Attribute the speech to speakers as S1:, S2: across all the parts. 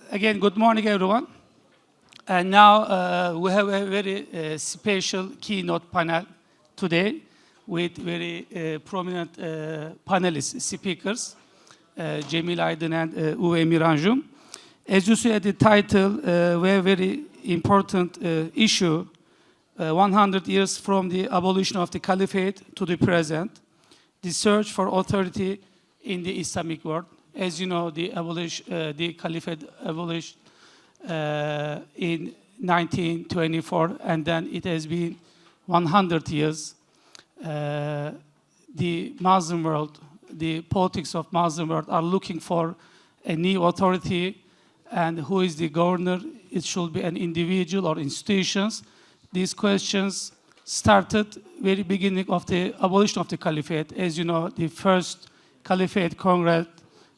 S1: Again, good morning, everyone. And now we have a very special keynote panel today with very prominent panelist speakers, Cemil Aydın and Uwe Miranjum. As you see at the title, we have a very important issue, 100 years from the abolition of the Caliphate to the present, the search for authority in the Islamic world. As you know, the Caliphate abolished in 1924, and then it has been 100 years. The Muslim world, the politics of Muslim world are looking for a new authority, and who is the governor? It should be an individual or institutions. These questions started very beginning of the abolition of the Caliphate. As you know, the first Caliphate Congress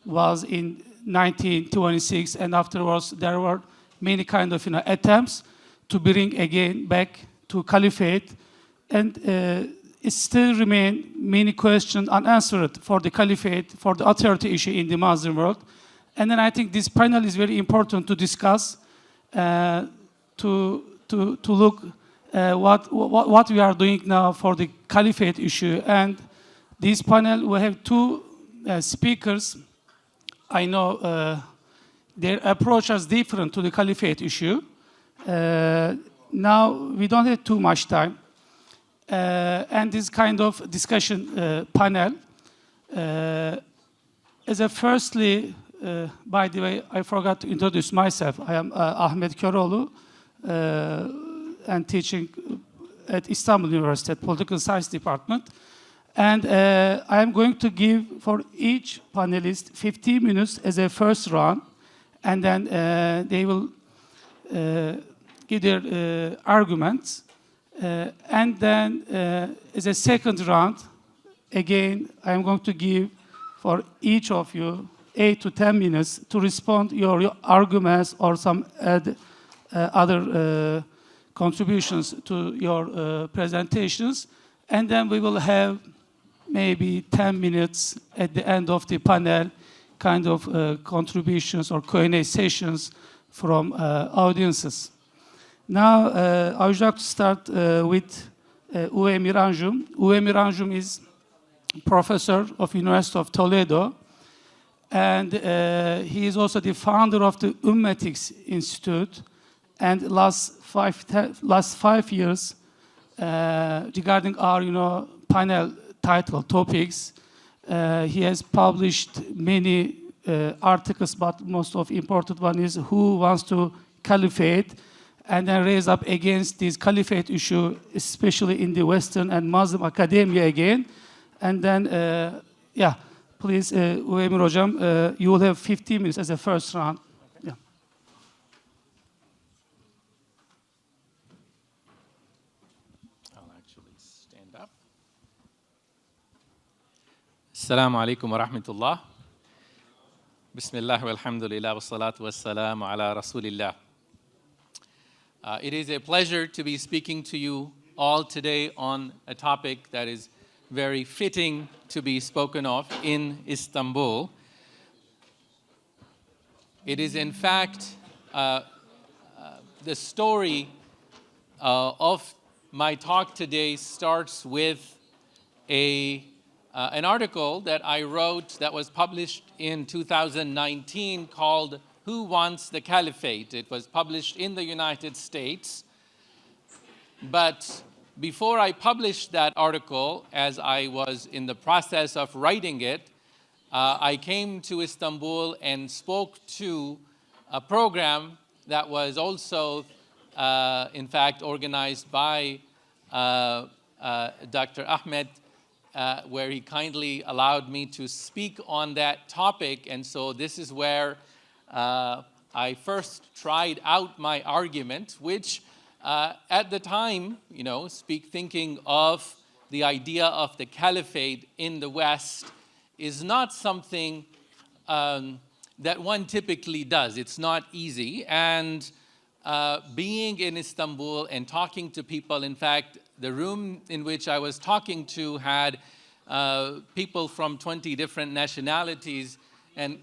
S1: was in 1926, and afterwards there were many kind of attempts to bring again back to Caliphate, and it still remain many questions unanswered for the Caliphate, for the authority issue in the Muslim world. And then I think this panel is very important to discuss, to look what we are doing now for the Caliphate issue. And this panel, we have two speakers. I know their approach is different to the Caliphate issue. Now, we don't have too much time. And this kind of discussion panel, as a firstly, by the way, I forgot to introduce myself. I am Ahmet Köroğlu, and teaching at Istanbul University at Political Science Department. And I am going to give for each panelist 15 minutes as a first round, and then they will give their arguments. And then as a second round, again, I am going to give for each of you 8 to 10 minutes to respond your arguments or some other contributions to your presentations. And then we will have maybe 10 minutes at the end of the panel, kind of contributions or Q&A sessions from audiences. Now, I would like to start with Uwe Miranjum. Uwe Miranjum is professor of University of Toledo, and he is also the founder of the Ummetics Institute. And last five years, regarding our panel title topics, he has published many articles, but most of important one is Who Wants to Caliphate, and then raise up against this Caliphate issue, especially in the Western and Muslim academia again. And then, yeah, please, Uwe Emir Hocam, you will have 15 minutes as a first round. Yeah.
S2: I'll actually stand up. Assalamu alaikum wa rahmatullah. Bismillah walhamdulillah wa salatu wa salamu ala rasulillah. It is a pleasure to be speaking to you all today on a topic that is very fitting to be spoken of in Istanbul. It is in fact the story of my talk today starts with an article that I wrote that was published in 2019 called Who Wants the Caliphate? It was published in the United States. But before I published that article, as I was in the process of writing it, I came to Istanbul and spoke to a program that was also, in fact, organized by Dr. Ahmed, where he kindly allowed me to speak on that topic. And so this is where I first tried out my argument, which at the time, thinking of the idea of the caliphate in the West is not something that one typically does. It's not easy. And being in Istanbul and talking to people, in fact, the room in which I was talking to had people from 20 different nationalities. and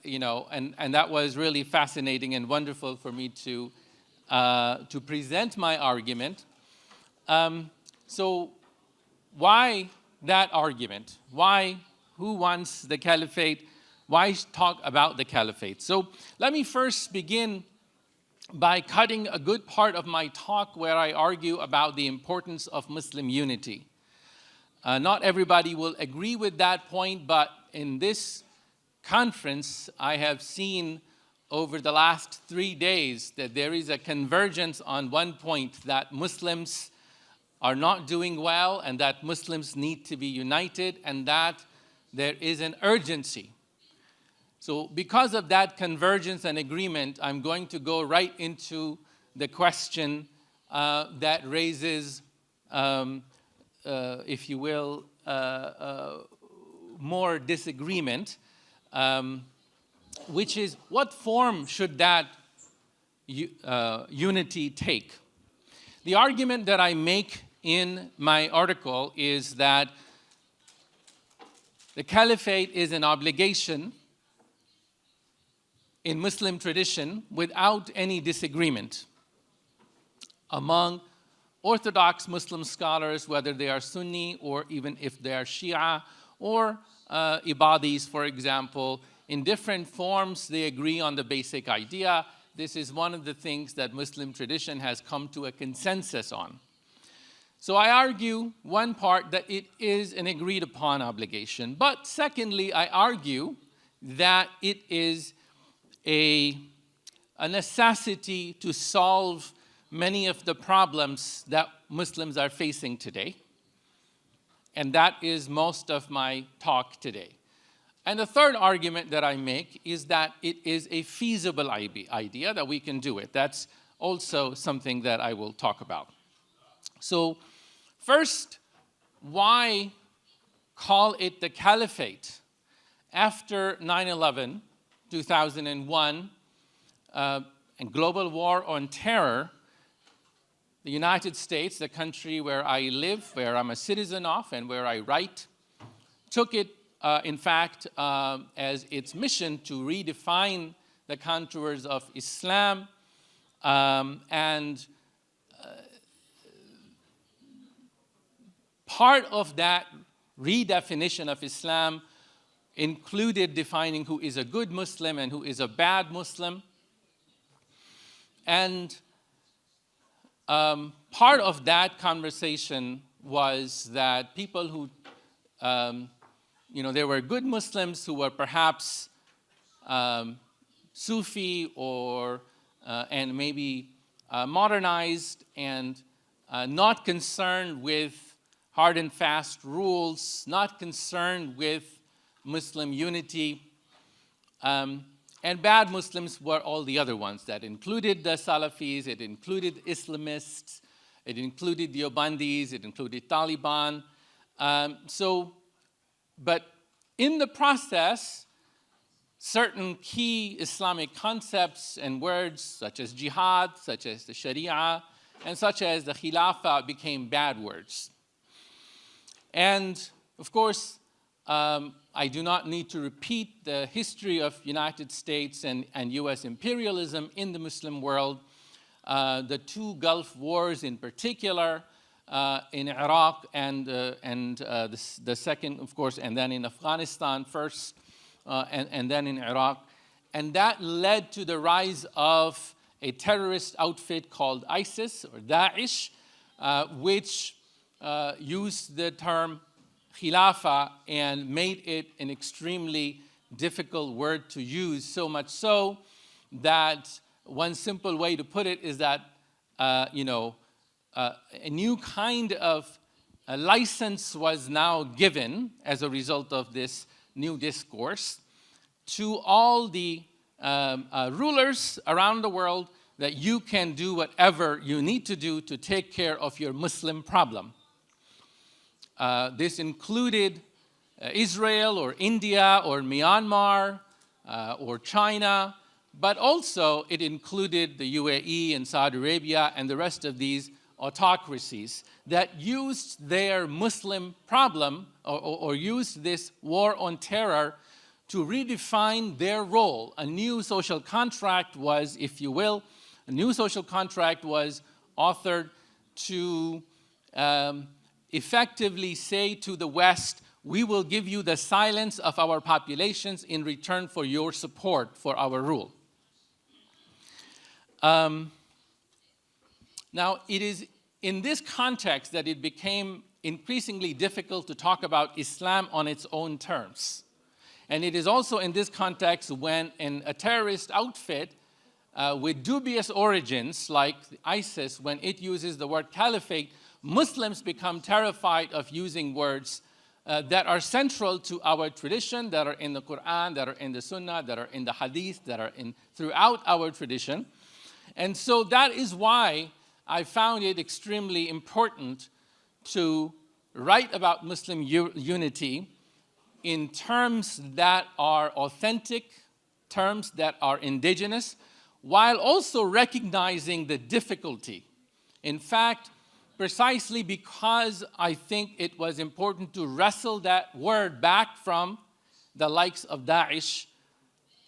S2: you know, and that was really fascinating and wonderful for me to present my argument. So why that argument? Why? Who wants the caliphate? Why talk about the caliphate? So let me first begin by cutting a good part of my talk where I argue about the importance of Muslim unity. Not everybody will agree with that point, but in this conference, I have seen over the last 3 days that there is a convergence on one point, that Muslims are not doing well and that Muslims need to be united and that there is an urgency. So because of that convergence and agreement, I'm going to go right into the question that raises, if you will, more disagreement, which is what form should that unity take? The argument that I make in my article is that the caliphate is an obligation in Muslim tradition without any disagreement among Orthodox Muslim scholars, whether they are Sunni or even if they are Shia or Ibadis, for example. In different forms, they agree on the basic idea. This is one of the things that Muslim tradition has come to a consensus on. So I argue, one part, that it is an agreed upon obligation. But secondly, I argue that it is a necessity to solve many of the problems that Muslims are facing today. And that is most of my talk today. And the third argument that I make is that it is a feasible idea, that we can do it. That's also something that I will talk about. So first, why call it the caliphate? After 9/11, 2001, and global war on terror, the United States, the country where I live, where I'm a citizen of, and where I write, took it, in fact, as its mission to redefine the contours of Islam, and part of that redefinition of Islam included defining who is a good Muslim and who is a bad Muslim. And part of that conversation was that people who, there were good Muslims who were perhaps Sufi or, and maybe modernized and not concerned with hard and fast rules, not concerned with Muslim unity, and bad Muslims were all the other ones. That included the Salafis, it included Islamists, it included the Obandis, it included Taliban. But in the process, certain key Islamic concepts and words, such as jihad, such as the Sharia, and such as the Khilafah, became bad words. And of course, I do not need to repeat the history of United States and US imperialism in the Muslim world. The two Gulf Wars in particular, in Iraq and the second, of course, and then in Afghanistan first, and then in Iraq. And that led to the rise of a terrorist outfit called ISIS or Daesh, which used the term Khilafah and made it an extremely difficult word to use, so much so that one simple way to put it is that, a new kind of license was now given as a result of this new discourse to all the rulers around the world that you can do whatever you need to do to take care of your Muslim problem. This included Israel or India or Myanmar or China, but also it included the UAE and Saudi Arabia and the rest of these autocracies that used their Muslim problem or used this war on terror to redefine their role. A new social contract was, if you will, a new social contract was authored to effectively say to the West, we will give you the silence of our populations in return for your support for our rule. Now, it is in this context that it became increasingly difficult to talk about Islam on its own terms. And it is also in this context when a terrorist outfit with dubious origins like ISIS, when it uses the word caliphate, Muslims become terrified of using words that are central to our tradition, that are in the Quran, that are in the Sunnah, that are in the Hadith, that are throughout our tradition. And so that is why I found it extremely important to write about Muslim unity in terms that are authentic, terms that are indigenous, while also recognizing the difficulty. In fact, precisely because I think it was important to wrestle that word back from the likes of Daesh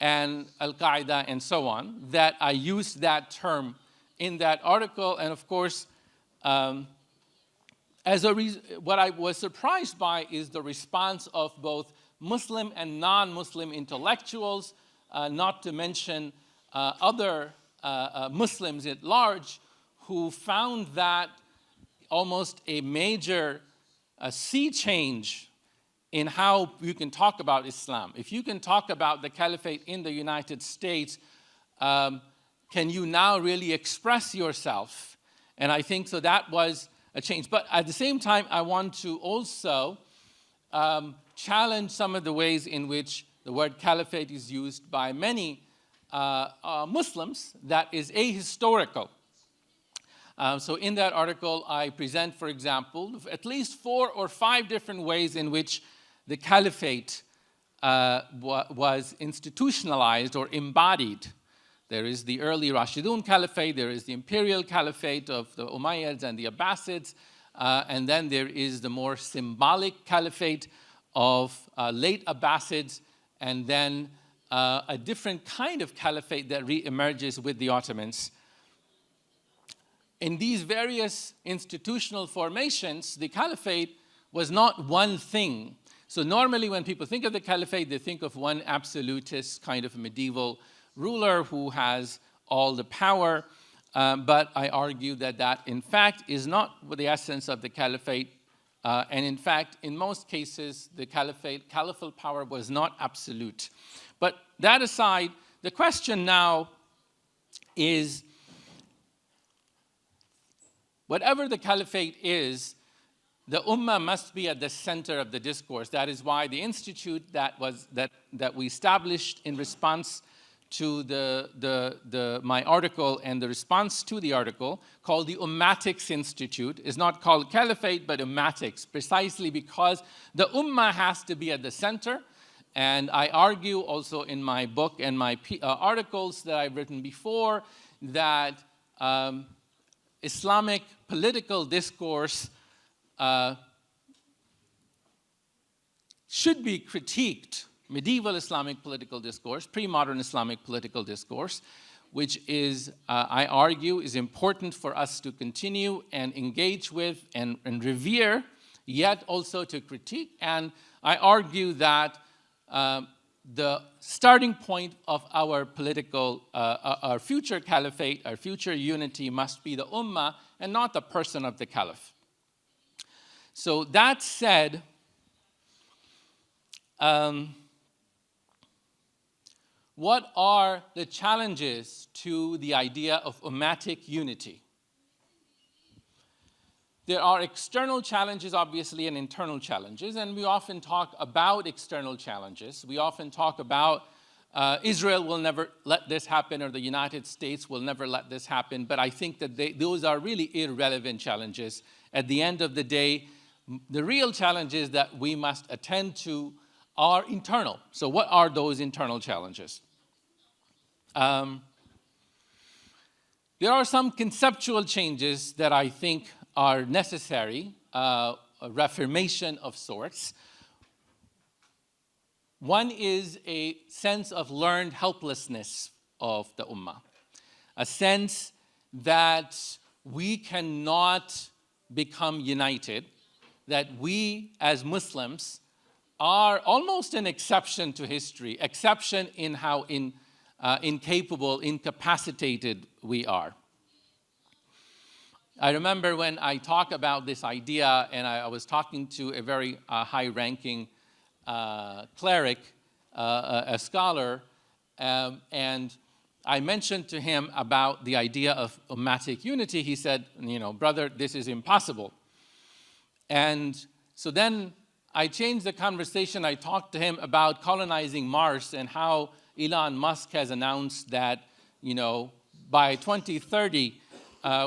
S2: and Al-Qaeda and so on, that I used that term in that article. And of course, what I was surprised by is the response of both Muslim and non-Muslim intellectuals, not to mention other Muslims at large, who found that almost a major sea change in how you can talk about Islam. If you can talk about the caliphate in the United States, can you now really express yourself? And I think so that was a change. But at the same time, I want to also challenge some of the ways in which the word caliphate is used by many Muslims that is ahistorical. So in that article, I present, for example, at least 4 or 5 different ways in which the caliphate was institutionalized or embodied. There is the early Rashidun Caliphate, there is the imperial caliphate of the Umayyads and the Abbasids, and then there is the more symbolic caliphate of late Abbasids, and then a different kind of caliphate that re-emerges with the Ottomans. In these various institutional formations, the caliphate was not one thing. So normally when people think of the caliphate, they think of one absolutist kind of medieval ruler who has all the power. But I argue that that, in fact, is not the essence of the caliphate. And in fact, in most cases, the caliphal power was not absolute. But that aside, the question now is, whatever the caliphate is, the ummah must be at the center of the discourse. That is why the institute that we established in response to my article and the response to the article, called the Ummatics Institute, is not called Caliphate, but Ummatics, precisely because the ummah has to be at the center. And I argue also in my book and my articles that I've written before that Islamic political discourse should be critiqued. Medieval Islamic political discourse, pre-modern Islamic political discourse, which is, I argue, is important for us to continue and engage with and revere, yet also to critique. And I argue that the starting point of our political, our future caliphate, our future unity must be the ummah and not the person of the caliph. So that said, what are the challenges to the idea of ummatic unity? There are external challenges, obviously, and internal challenges, and we often talk about external challenges. We often talk about Israel will never let this happen, or the United States will never let this happen, but I think that those are really irrelevant challenges. At the end of the day, the real challenges that we must attend to are internal. So what are those internal challenges? There are some conceptual changes that I think are necessary, a reformation of sorts. One is a sense of learned helplessness of the Ummah, a sense that we cannot become united, that we as Muslims are almost an exception to history, exception in how incapable, incapacitated we are. I remember when I talk about this idea, and I was talking to a very high-ranking cleric, a scholar, and I mentioned to him about the idea of ummatic unity. He said, brother, this is impossible. And so then I changed the conversation. I talked to him about colonizing Mars and how Elon Musk has announced that, by 2030,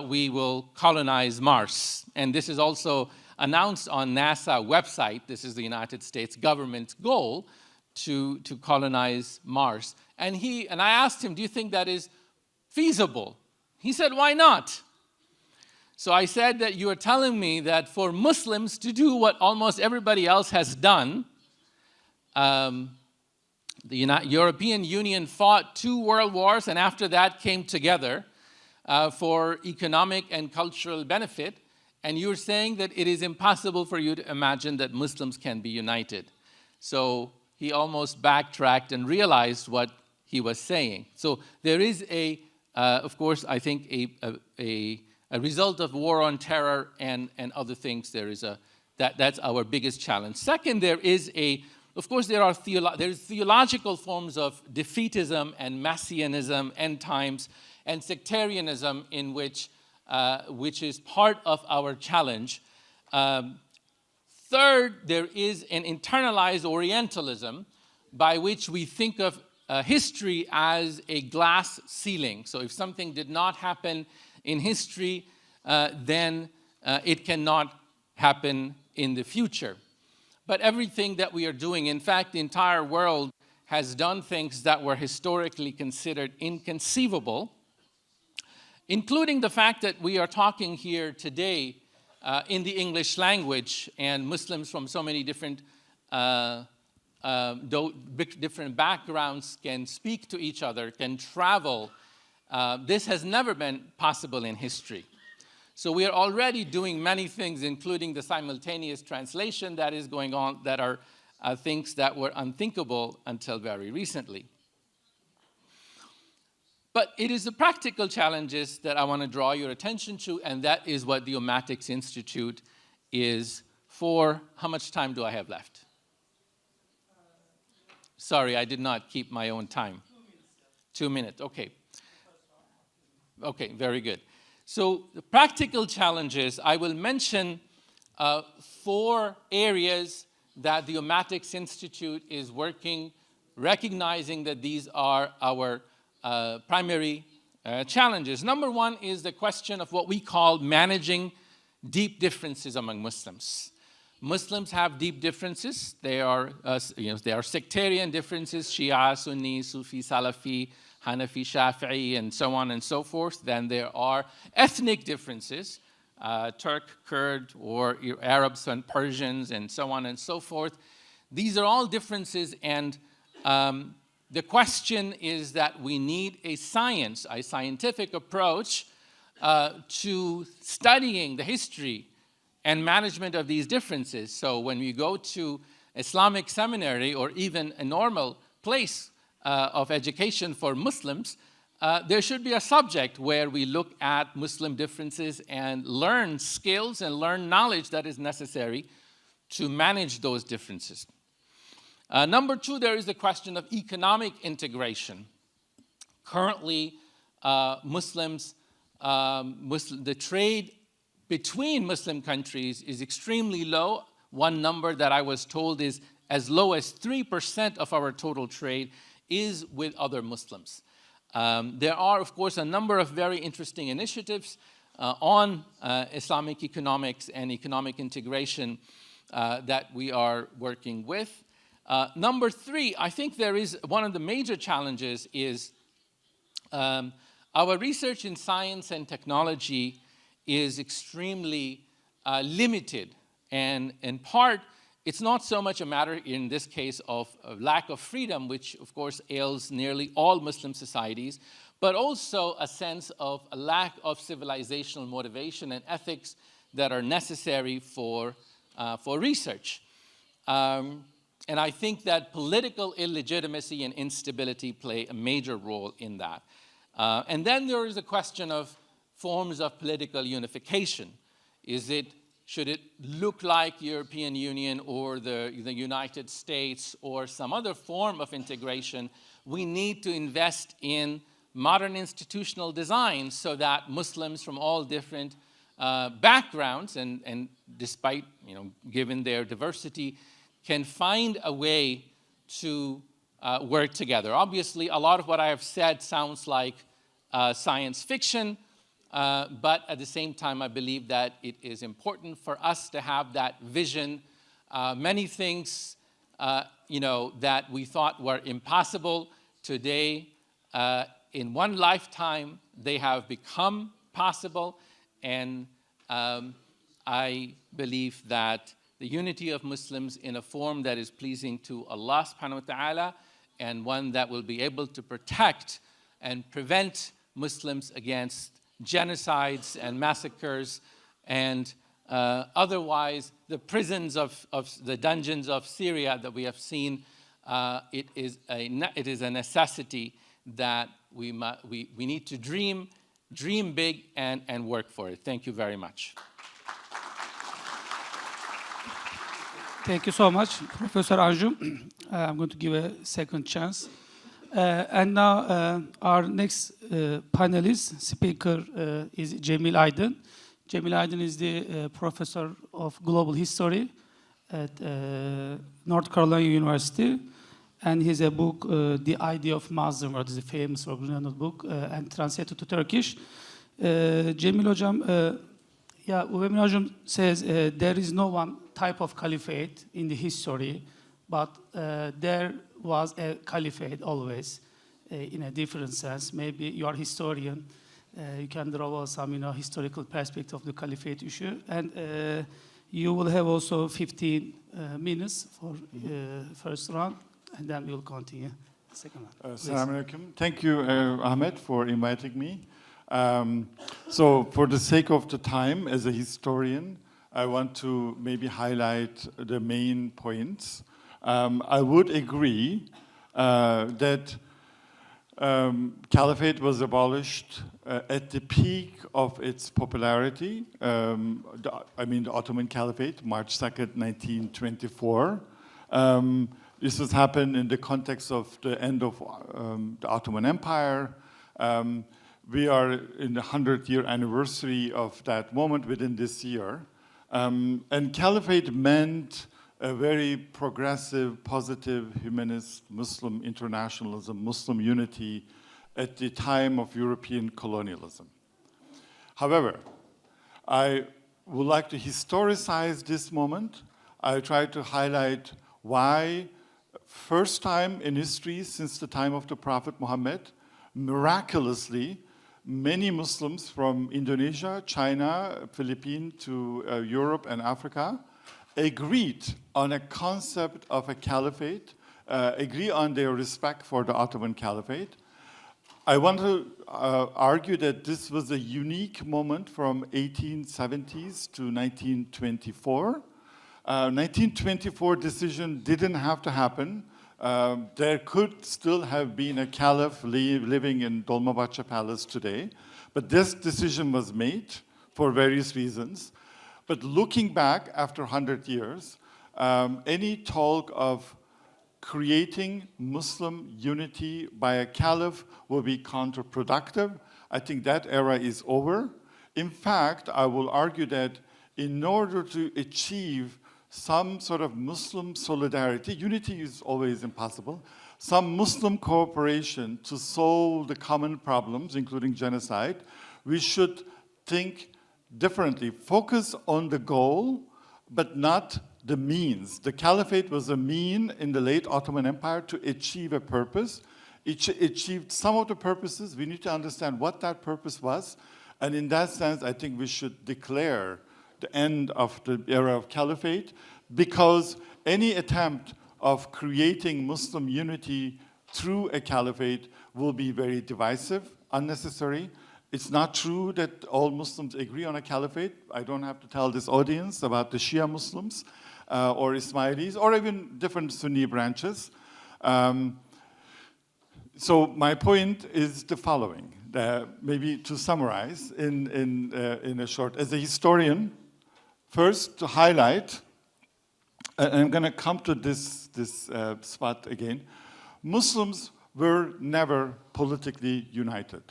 S2: we will colonize Mars. And this is also announced on NASA website. This is the United States government's goal to colonize Mars. And I asked him, do you think that is feasible? He said, why not? So I said that you are telling me that for Muslims to do what almost everybody else has done, the European Union fought 2 world wars and after that came together for economic and cultural benefit, and you're saying that it is impossible for you to imagine that Muslims can be united. So he almost backtracked and realized what he was saying. So there is of course, I think a result of war on terror and other things. That's our biggest challenge. Second, of course, there's theological forms of defeatism and messianism, end times, and sectarianism in which is part of our challenge. Third, there is an internalized Orientalism by which we think of history as a glass ceiling. So if something did not happen in history, then it cannot happen in the future. But everything that we are doing, in fact, the entire world has done things that were historically considered inconceivable, including the fact that we are talking here today in the English language, and Muslims from so many different backgrounds can speak to each other, can travel. This has never been possible in history. So we are already doing many things, including the simultaneous translation that is going on, that are things that were unthinkable until very recently. But it is the practical challenges that I want to draw your attention to, and that is what the Ummatics Institute is for. How much time do I have left? Sorry, I did not keep my own time. 2 minutes, okay. Okay, very good. So the practical challenges, I will mention 4 areas that the Ummatics Institute is working, recognizing that these are our primary challenges. Number 1 is the question of what we call managing deep differences among Muslims. Muslims have deep differences. They are sectarian differences, Shia, Sunni, Sufi, Salafi, Hanafi, Shafi'i, and so on and so forth. Then there are ethnic differences, Turk, Kurd, or Arabs and Persians, and so on and so forth. These are all differences, and the question is that we need a scientific approach to studying the history and management of these differences. So when we go to Islamic seminary or even a normal place of education for Muslims, there should be a subject where we look at Muslim differences and learn skills and learn knowledge that is necessary to manage those differences. Number 2, there is the question of economic integration. Currently, the trade between Muslim countries is extremely low. One number that I was told is as low as 3% of our total trade is with other Muslims. There are, of course, a number of very interesting initiatives on Islamic economics and economic integration that we are working with. Number 3, I think there is one of the major challenges is our research in science and technology is extremely limited, and in part it's not so much a matter in this case of a lack of freedom, which of course ails nearly all Muslim societies, but also a sense of a lack of civilizational motivation and ethics that are necessary for research. And I think that political illegitimacy and instability play a major role in that. And then there is a question of forms of political unification. Should it look like European Union or the United States or some other form of integration? We need to invest in modern institutional design so that Muslims from all different backgrounds and despite, given their diversity, can find a way to work together. Obviously, a lot of what I have said sounds like science fiction, but at the same time, I believe that it is important for us to have that vision. Many things, that we thought were impossible today, in one lifetime, they have become possible, and I believe that the unity of Muslims in a form that is pleasing to Allah subhanahu wa ta'ala and one that will be able to protect and prevent Muslims against genocides and massacres and otherwise the prisons of the dungeons of Syria that we have seen, it is a necessity that we need to dream big and work for it. Thank you very much.
S1: Thank you so much, Professor Anjum. I'm going to give a second chance. And now our next panelist speaker is Cemil Aydın. Cemil Aydın is the professor of global history at North Carolina University. And he has a book, The Idea of Muslim World, is a famous original book, and translated to Turkish. Cemil Hocam, Uwe Hocam says there is no one type of caliphate in the history, but there was a caliphate always in a different sense. Maybe you are a historian, you can draw some historical perspective of the caliphate issue, and you will have also 15 minutes for first round, and then we will continue second round.
S3: Assalamu alaikum. Thank you, Ahmed, for inviting me. So for the sake of the time, as a historian, I want to maybe highlight the main points. I would agree that Caliphate was abolished at the peak of its popularity. The Ottoman Caliphate, March 2nd, 1924. This has happened in the context of the end of the Ottoman Empire. We are in the 100th-year anniversary of that moment within this year. And Caliphate meant a very progressive, positive, humanist Muslim internationalism, Muslim unity at the time of European colonialism. However, I would like to historicize this moment. I try to highlight why, first time in history since the time of the Prophet Muhammad, miraculously, many Muslims from Indonesia, China, Philippines to Europe and Africa agreed on a concept of a caliphate, agree on their respect for the Ottoman Caliphate. I want to argue that this was a unique moment from 1870s to 1924. 1924 decision didn't have to happen. There could still have been a caliph living in Dolmabahce Palace today, but this decision was made for various reasons. But looking back after 100 years, any talk of creating Muslim unity by a caliph will be counterproductive. I think that era is over. In fact, I will argue that in order to achieve some sort of Muslim solidarity, unity is always impossible, some Muslim cooperation to solve the common problems, including genocide, we should think differently, focus on the goal, but not the means. The caliphate was a mean in the late Ottoman Empire to achieve a purpose. It achieved some of the purposes. We need to understand what that purpose was. And in that sense, I think we should declare the end of the era of caliphate. because any attempt of creating Muslim unity through a caliphate will be very divisive, unnecessary. It's not true that all Muslims agree on a caliphate. I don't have to tell this audience about the Shia Muslims or Ismailis or even different Sunni branches. So my point is the following, maybe to summarize in a short, as a historian, first to highlight, and I'm going to come to this spot again, Muslims were never politically united.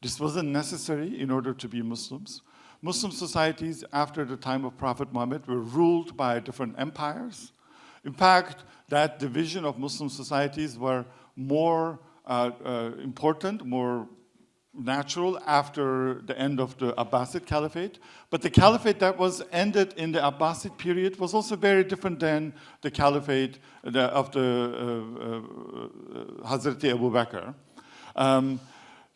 S3: This wasn't necessary in order to be Muslims. Muslim societies after the time of Prophet Muhammad were ruled by different empires. In fact, that division of Muslim societies were more important, more natural after the end of the Abbasid Caliphate. But the Caliphate that was ended in the Abbasid period was also very different than the Caliphate of the Hazreti Abu Bakr.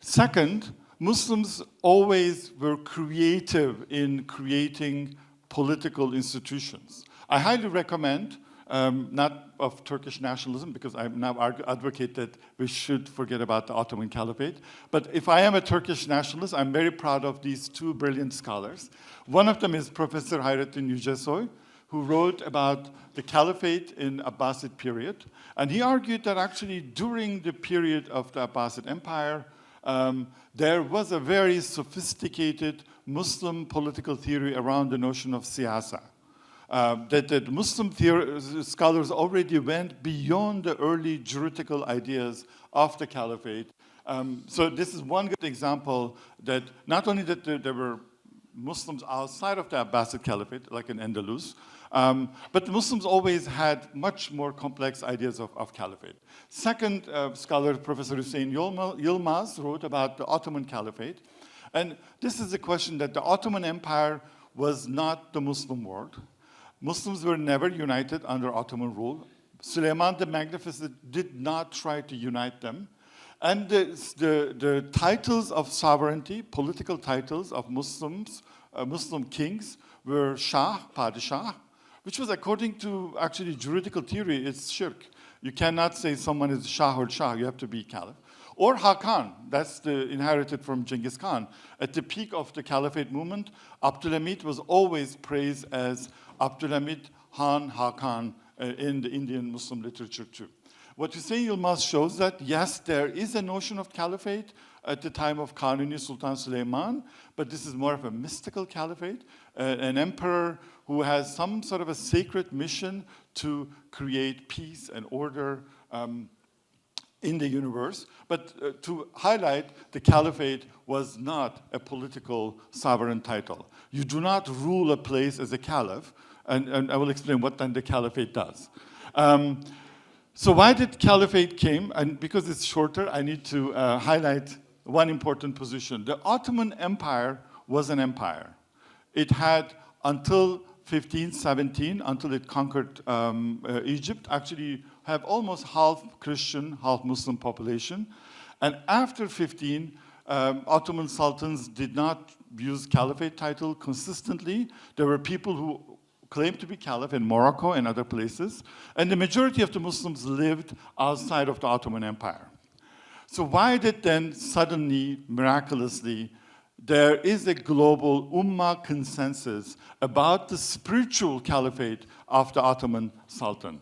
S3: Second, Muslims always were creative in creating political institutions. I highly recommend, not of Turkish nationalism, because I now advocate that we should forget about the Ottoman Caliphate, but if I am a Turkish nationalist, I'm very proud of these two brilliant scholars. One of them is Professor Hayrettin Yücesoy, who wrote about the Caliphate in Abbasid period, and he argued that actually during the period of the Abbasid Empire, there was a very sophisticated Muslim political theory around the notion of siyasa. That Muslim scholars already went beyond the early juridical ideas of the Caliphate. So this is one good example that not only that there were Muslims outside of the Abbasid Caliphate, like in Andalus, but Muslims always had much more complex ideas of Caliphate. Second scholar, Professor Hüseyin Yılmaz, wrote about the Ottoman Caliphate. And this is a question that the Ottoman Empire was not the Muslim world. Muslims were never united under Ottoman rule. Süleyman the Magnificent did not try to unite them. And the titles of sovereignty, political titles of Muslims, Muslim kings, were Shah, Padishah, which was according to actually juridical theory, it's shirk. You cannot say someone is Shah or Shah, you have to be Caliph. Or Hakan, that's inherited from Genghis Khan. At the peak of the Caliphate movement, Abdülhamid was always praised as Abdülhamid Han Hakan in the Indian Muslim literature too. What Hüseyin Yılmaz shows that, yes, there is a notion of caliphate at the time of Kanuni Sultan Süleyman, but this is more of a mystical caliphate, an emperor who has some sort of a sacred mission to create peace and order in the universe. But to highlight, the caliphate was not a political sovereign title. You do not rule a place as a caliph, and I will explain what then the caliphate does. So why did caliphate came? And because it's shorter, I need to highlight one important position. The Ottoman Empire was an empire. It had until 1517, until it conquered Egypt, actually have almost half Christian, half Muslim population. And after 15, Ottoman sultans did not use caliphate title consistently. There were people who claimed to be caliph in Morocco and other places, and the majority of the Muslims lived outside of the Ottoman Empire. So why did then suddenly, miraculously, there is a global ummah consensus about the spiritual caliphate of the Ottoman Sultan?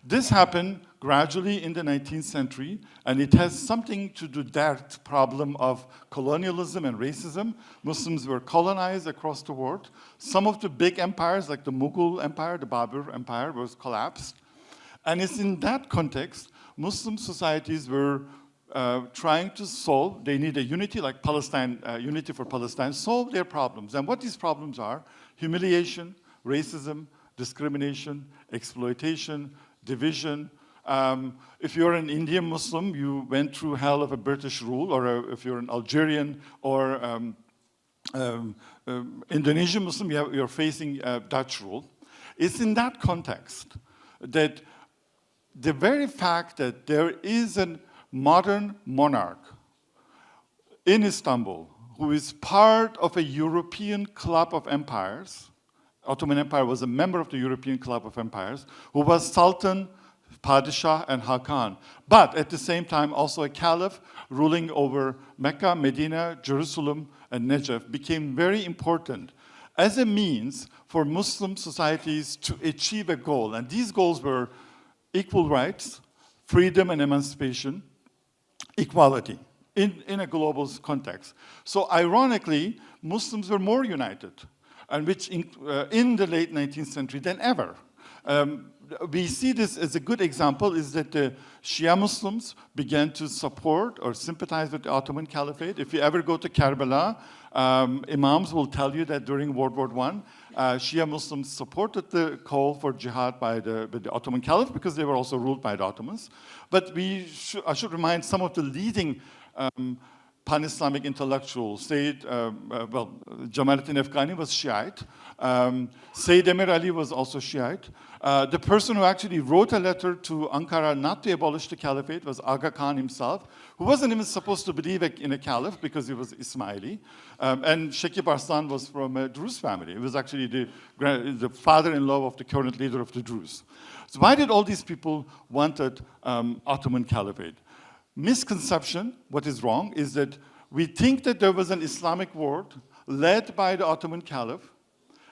S3: This happened gradually in the 19th century, and it has something to do with that problem of colonialism and racism. Muslims were colonized across the world. Some of the big empires, like the Mughal Empire, the Babur Empire, was collapsed. And it's in that context, Muslim societies were trying to solve, they need a unity like Palestine, unity for Palestine, solve their problems. And what these problems are: humiliation, racism, discrimination, exploitation, division. If you're an Indian Muslim, you went through hell of a British rule, or if you're an Algerian or Indonesian Muslim, you're facing Dutch rule. It's in that context that the very fact that there is a modern monarch in Istanbul who is part of a European club of empires Ottoman Empire was a member of the European Club of Empires, who was Sultan, Padishah, and Hakan. But at the same time, also a caliph ruling over Mecca, Medina, Jerusalem, and Najaf became very important as a means for Muslim societies to achieve a goal. And these goals were equal rights, freedom and emancipation, equality in a global context. So ironically, Muslims were more united, and which in the late 19th century than ever. We see this as a good example is that the Shia Muslims began to support or sympathize with the Ottoman Caliphate. If you ever go to Karbala, Imams will tell you that during World War I, Shia Muslims supported the call for jihad by the Ottoman Caliph because they were also ruled by the Ottomans. But I should remind some of the leading pan-Islamic intellectuals. Jamaluddin Afghani was Shiite. Sayyid Emir Ali was also Shiite. The person who actually wrote a letter to Ankara not to abolish the caliphate was Aga Khan himself, who wasn't even supposed to believe in a caliph because he was Ismaili. And Shekib Arslan was from a Druze family. He was actually the father-in-law of the current leader of the Druze. So why did all these people wanted Ottoman caliphate? Misconception, what is wrong, is that we think that there was an Islamic world led by the Ottoman Caliph,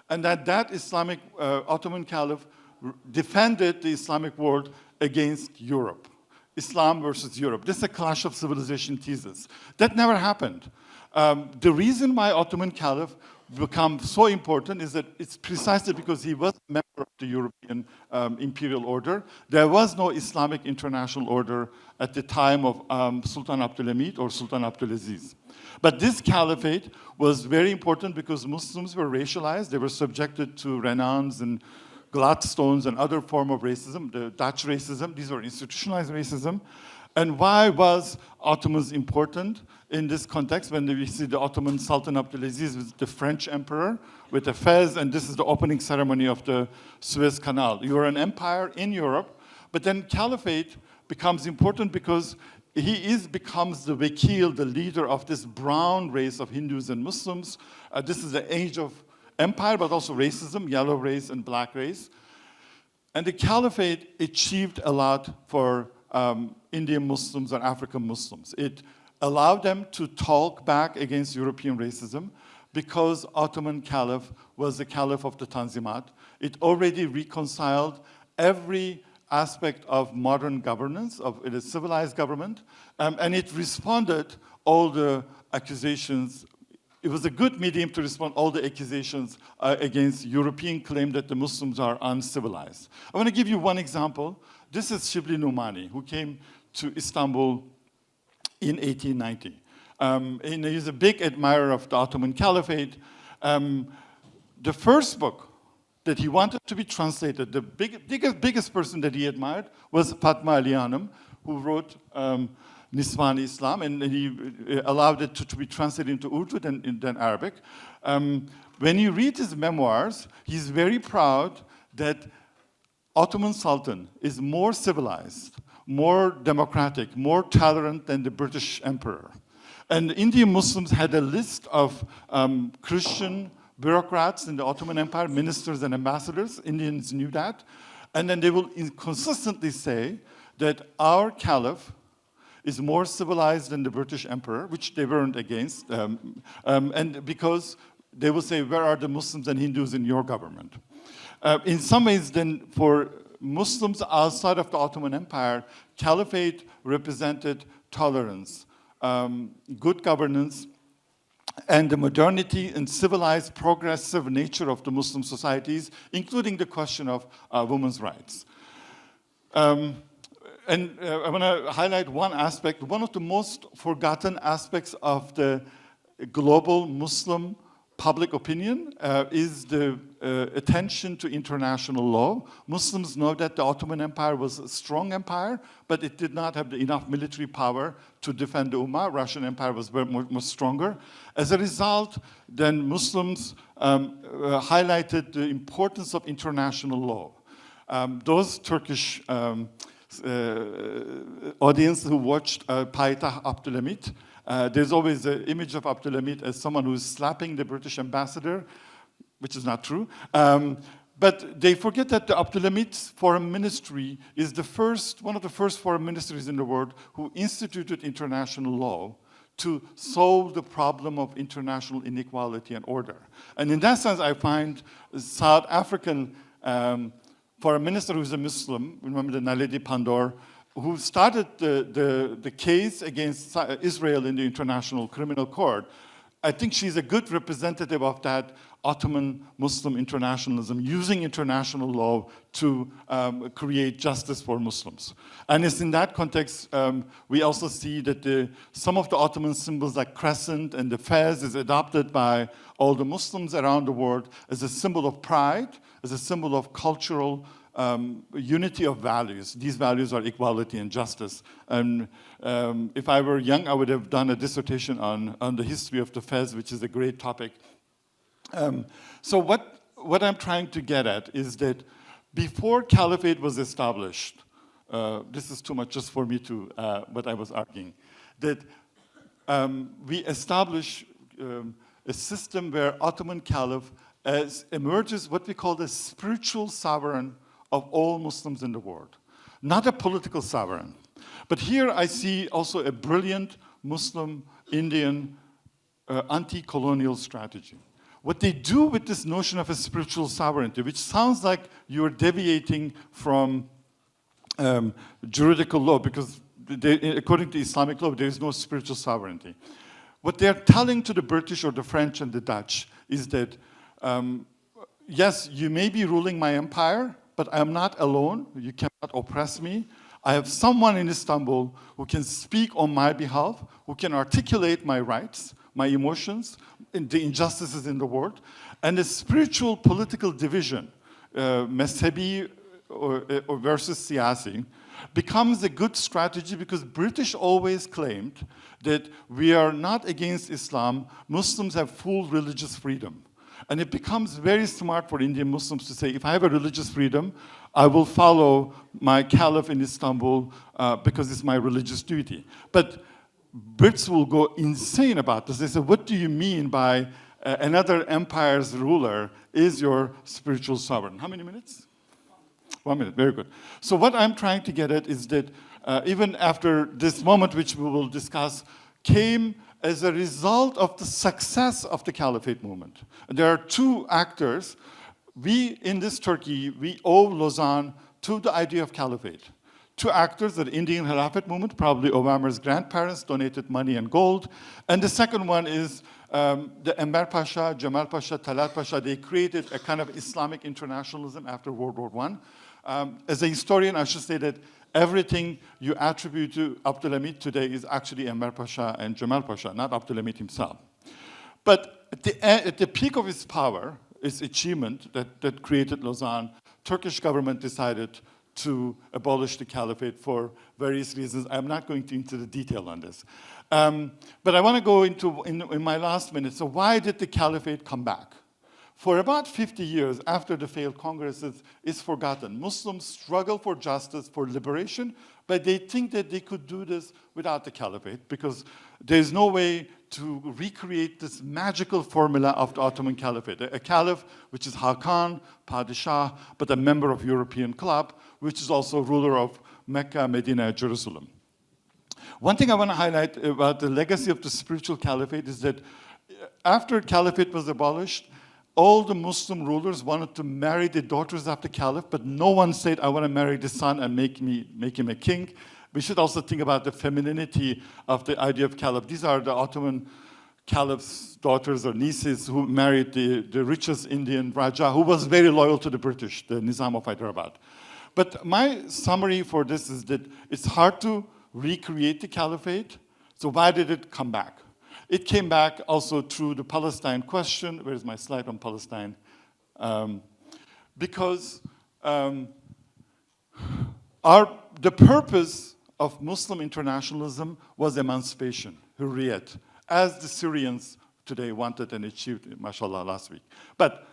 S3: and that Islamic Ottoman Caliph defended the Islamic world against Europe. Islam versus Europe. This is a clash of civilization thesis. That never happened. The reason why Ottoman Caliph become so important is that it's precisely because he was a member of the European imperial order. There was no Islamic international order at the time of Sultan Abdulhamid or Sultan Abdulaziz. But this caliphate was very important because Muslims were racialized. They were subjected to Renans and Gladstones and other form of racism, the Dutch racism. These were institutionalized racism. And why was Ottomans important in this context when we see the Ottoman Sultan Abdulaziz with the French emperor with a fez, and this is the opening ceremony of the Suez Canal. You are an empire in Europe, but then caliphate becomes important because he becomes the wakil, the leader of this brown race of Hindus and Muslims. This is the age of empire, but also racism, yellow race and black race. And the caliphate achieved a lot for Indian Muslims or African Muslims. It allowed them to talk back against European racism because Ottoman Caliph was the Caliph of the Tanzimat. It already reconciled every aspect of modern governance, of a civilized government, and it responded all the accusations. It was a good medium to respond all the accusations against European claim that the Muslims are uncivilized. I want to give you one example. This is Shibli Numani, who came to Istanbul in 1890. And he's a big admirer of the Ottoman Caliphate. The first book that he wanted to be translated, the biggest person that he admired was Fatma Ali Hanım, who wrote Nisvan Islam, and he allowed it to be translated into Urdu than Arabic. When you read his memoirs, he's very proud that Ottoman Sultan is more civilized, more democratic, more tolerant than the British emperor. And Indian Muslims had a list of Christian bureaucrats in the Ottoman Empire, ministers and ambassadors. Indians knew that. And then they will consistently say that our caliph is more civilized than the British emperor, which they weren't against. And because they will say, where are the Muslims and Hindus in your government? In some ways, then, for Muslims outside of the Ottoman Empire, caliphate represented tolerance, good governance, and the modernity and civilized, progressive nature of the Muslim societies, including the question of women's rights. I want to highlight one aspect. One of the most forgotten aspects of the global Muslim public opinion is the attention to international law. Muslims know that the Ottoman Empire was a strong empire, but it did not have enough military power to defend the Ummah. Russian Empire was much stronger. As a result, then Muslims highlighted the importance of international law. Those Turkish audience who watched Payitah Abdülhamit, there's always an image of Abdülhamit as someone who's slapping the British ambassador. which is not true. But they forget that the Abdülhamid's foreign ministry is one of the first foreign ministries in the world who instituted international law to solve the problem of international inequality and order. And in that sense, I find South African foreign minister who's a Muslim, remember the Naledi Pandor, who started the case against Israel in the International Criminal Court. I think she's a good representative of that Ottoman Muslim internationalism, using international law to create justice for Muslims. And it's in that context, we also see that some of the Ottoman symbols like crescent and the fez is adopted by all the Muslims around the world as a symbol of pride, as a symbol of cultural unity of values. These values are equality and justice. And if I were young, I would have done a dissertation on the history of the fez, which is a great topic. So what I'm trying to get at is that before Caliphate was established, this is too much just for me to, what I was arguing, that we establish a system where Ottoman Caliph emerges what we call the spiritual sovereign of all Muslims in the world, not a political sovereign. But here I see also a brilliant Muslim Indian anti-colonial strategy. What they do with this notion of a spiritual sovereignty, which sounds like you're deviating from juridical law, because according to Islamic law, there is no spiritual sovereignty. What they're telling to the British or the French and the Dutch is that, yes, you may be ruling my empire, but I am not alone. You cannot oppress me. I have someone in Istanbul who can speak on my behalf, who can articulate my rights, my emotions, the injustices in the world, and the spiritual political division, mezhebi or versus siyasi, becomes a good strategy because British always claimed that we are not against Islam. Muslims have full religious freedom. And it becomes very smart for Indian Muslims to say, if I have a religious freedom, I will follow my caliph in Istanbul because it's my religious duty. But Brits will go insane about this. They say, what do you mean by another empire's ruler is your spiritual sovereign? How many minutes? 1 minute, very good. So what I'm trying to get at is that even after this moment, which we will discuss, came as a result of the success of the Caliphate movement. There are two actors. We, in this Turkey, we owe Lausanne to the idea of Caliphate. Two actors, the Indian Khilafat movement, probably Obama's grandparents donated money and gold. And the second one is the Enver Pasha, Jamal Pasha, Talat Pasha. They created a kind of Islamic internationalism after World War I. As a historian, I should say that everything you attribute to Abdülhamid today is actually Enver Pasha and Jamal Pasha, not Abdülhamid himself. But at the peak of his power, his achievement that created Lausanne, Turkish government decided to abolish the caliphate for various reasons. I'm not going into the detail on this. But I want to go into, in my last minute, so why did the caliphate come back? For about 50 years after the failed congresses, it's forgotten. Muslims struggle for justice, for liberation, but they think that they could do this without the caliphate because there's no way to recreate this magical formula of the Ottoman Caliphate. A caliph, which is Hakan, Padishah, but a member of European club, which is also ruler of Mecca, Medina, Jerusalem. One thing I want to highlight about the legacy of the spiritual caliphate is that after caliphate was abolished, all the Muslim rulers wanted to marry the daughters of the caliph, but no one said, I want to marry the son and make him a king. We should also think about the femininity of the idea of caliph. These are the Ottoman caliph's daughters or nieces who married the richest Indian Raja, who was very loyal to the British, the Nizam of Hyderabad. But my summary for this is that it's hard to recreate the caliphate, so why did it come back? It came back also through the Palestine question. Where's my slide on Palestine? Because the purpose of Muslim internationalism was emancipation, hurriyat, as the Syrians today wanted and achieved, mashallah, last week. But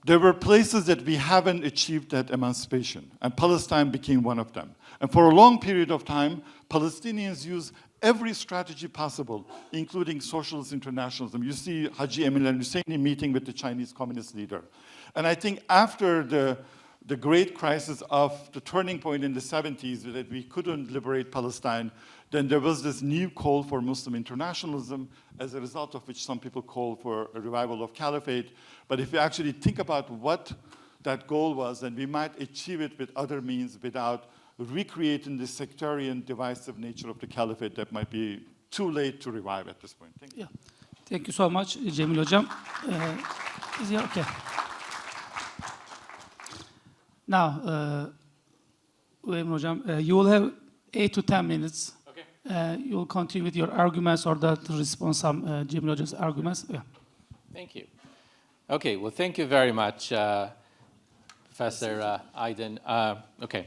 S3: there were places that we haven't achieved that emancipation, and Palestine became one of them. And for a long period of time, Palestinians used every strategy possible, including socialist internationalism. You see Haji Emine Husseini meeting with the Chinese communist leader. And I think after the great crisis of the turning point in the 70s, that we couldn't liberate Palestine, then there was this new call for Muslim internationalism, as a result of which some people call for a revival of Caliphate. But if you actually think about what that goal was, then we might achieve it with other means without recreating the sectarian, divisive nature of the Caliphate that might be too late to revive at this point. Thank you.
S1: Yeah. Thank you so much, Cemil Hocam. Is it okay? Now, Emin Hocam, you will have 8 to 10 minutes.
S2: Okay.
S1: You will continue with your arguments or to respond some Cemil Hocam's arguments. Yeah.
S2: Thank you. Okay, well, thank you very much, Professor Aydin. Okay.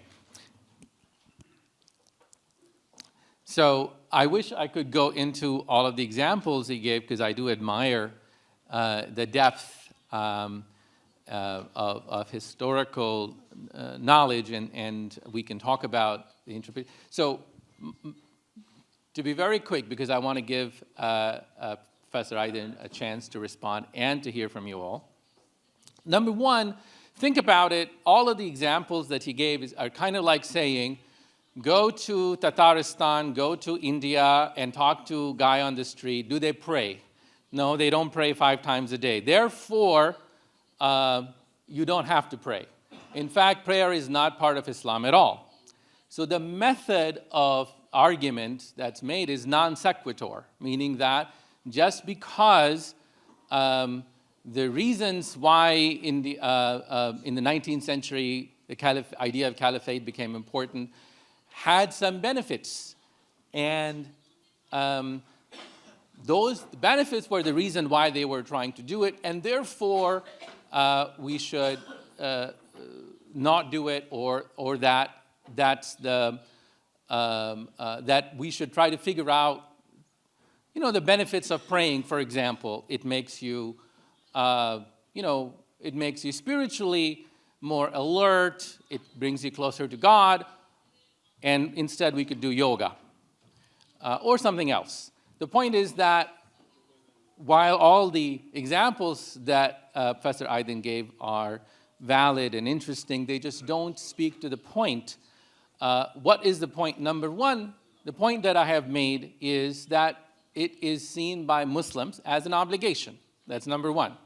S2: So I wish I could go into all of the examples he gave, because I do admire the depth of historical knowledge, and we can talk about the interpretation. So to be very quick, because I want to give Professor Aydin a chance to respond and to hear from you all. Number one, think about it. All of the examples that he gave are kind of like saying, go to Tatarstan, go to India, and talk to a guy on the street. Do they pray? No, they don't pray 5 times a day. Therefore, you don't have to pray. In fact, prayer is not part of Islam at all. So the method of argument that's made is non sequitur, meaning that just because the reasons why in the 19th century the idea of caliphate became important had some benefits, and those benefits were the reason why they were trying to do it, and therefore we should not do it, or that's the that we should try to figure out, you know, the benefits of praying. For example, it makes you, it makes you spiritually more alert. It brings you closer to God. And instead, we could do yoga or something else. The point is that while all the examples that Professor Aydin gave are valid and interesting, they just don't speak to the point. What is the point? Number one, the point that I have made is that it is seen by Muslims as an obligation. That's number one.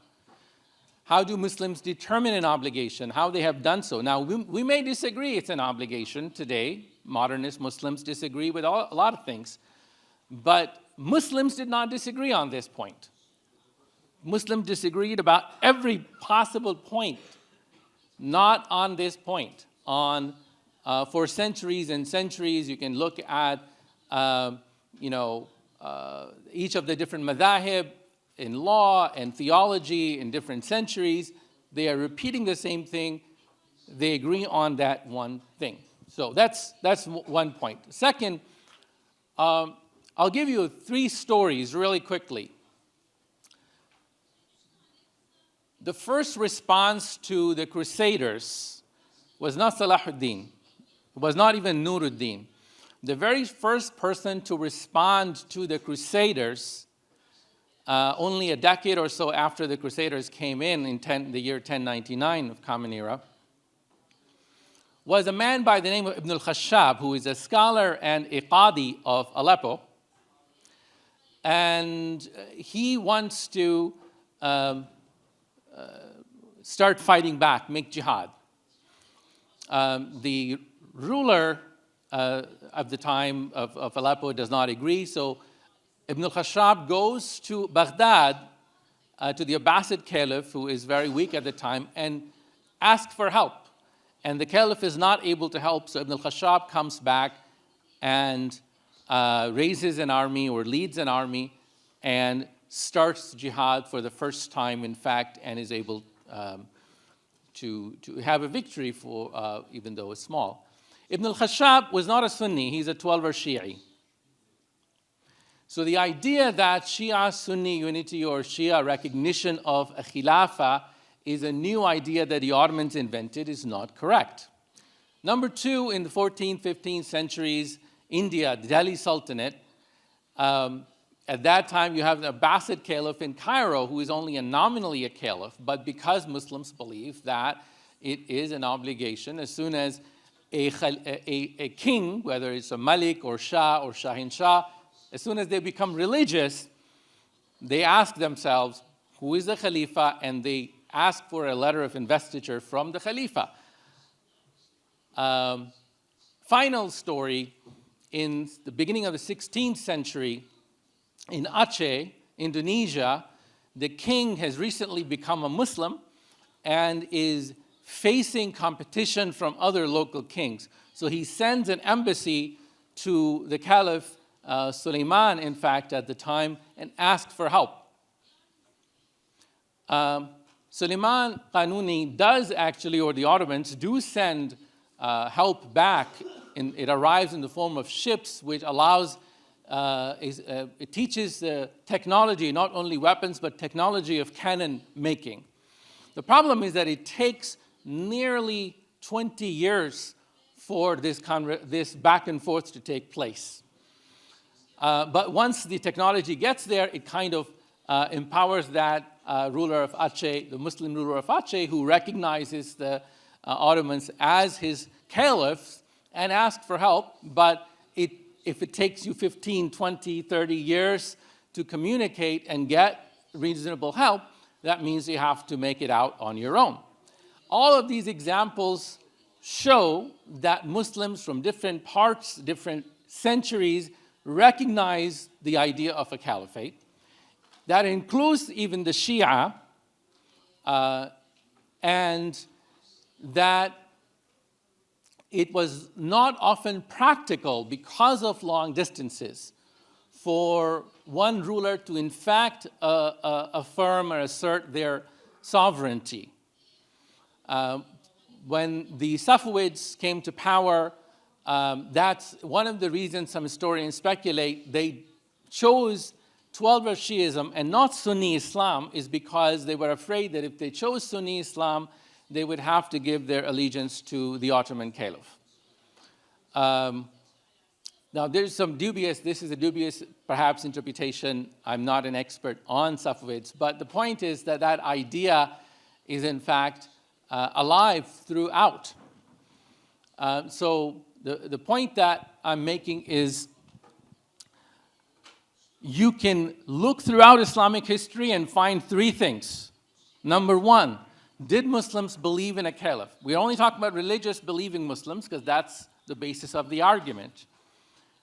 S2: How do Muslims determine an obligation? How they have done so? Now, we may disagree it's an obligation today. Modernist Muslims disagree with a lot of things. But Muslims did not disagree on this point. Muslims disagreed about every possible point, not on this point. For centuries and centuries, you can look at each of the different madhahib in law and theology in different centuries. They are repeating the same thing. They agree on that one thing. So that's one point. Second, I'll give you 3 stories really quickly. The first response to the Crusaders was not Salahuddin. It was not even Nuruddin. The very first person to respond to the Crusaders, only a decade or so after the Crusaders came in the year 1099 of Common Era, was a man by the name of Ibn al-Khashab, who is a scholar and a qadi of Aleppo. And he wants to start fighting back, make jihad. The ruler of the time of Aleppo does not agree, so Ibn al-Khashab goes to Baghdad, to the Abbasid Caliph, who is very weak at the time, and asks for help. And the Caliph is not able to help, so Ibn al-Khashab comes back and raises an army or leads an army and starts jihad for the first time, in fact, and is able to have a victory for, even though it's small. Ibn al-Khashab was not a Sunni, he's a 12er Shi'i. So the idea that Shia-Sunni unity or Shia recognition of a Khilafah is a new idea that the Ottomans invented is not correct. Number 2, in the 14th, 15th centuries, India, the Delhi Sultanate, At that time, you have the Abbasid Caliph in Cairo, who is only nominally a caliph, but because Muslims believe that it is an obligation, as soon as a king, whether it's a Malik or Shah or Shahin Shah, as soon as they become religious, they ask themselves, who is the Khalifa? And they ask for a letter of investiture from the Khalifa. Final story, in the beginning of the 16th century, in Aceh, Indonesia, the king has recently become a Muslim and is facing competition from other local kings. So he sends an embassy to the Caliph Suleiman, in fact, at the time, and asks for help. Suleiman Qanuni does actually, or the Ottomans do send help back. It arrives in the form of ships, which allows, it teaches the technology, not only weapons, but technology of cannon making. The problem is that it takes nearly 20 years for this back and forth to take place. But once the technology gets there, it kind of empowers that ruler of Aceh, the Muslim ruler of Aceh, who recognizes the Ottomans as his caliphs and asks for help. But if it takes you 15, 20, 30 years to communicate and get reasonable help, that means you have to make it out on your own. All of these examples show that Muslims from different parts, different centuries, recognize the idea of a caliphate. That includes even the Shia, and that it was not often practical because of long distances for one ruler to in fact affirm or assert their sovereignty. When the Safavids came to power, that's one of the reasons some historians speculate they chose Twelver Shiism and not Sunni Islam is because they were afraid that if they chose Sunni Islam, they would have to give their allegiance to the Ottoman Caliph. Now, this is a dubious, perhaps, interpretation. I'm not an expert on Safavids, but the point is that that idea is, in fact, alive throughout. So the point that I'm making is you can look throughout Islamic history and find three things. Number one, did Muslims believe in a caliph? We only talk about religious believing Muslims because that's the basis of the argument.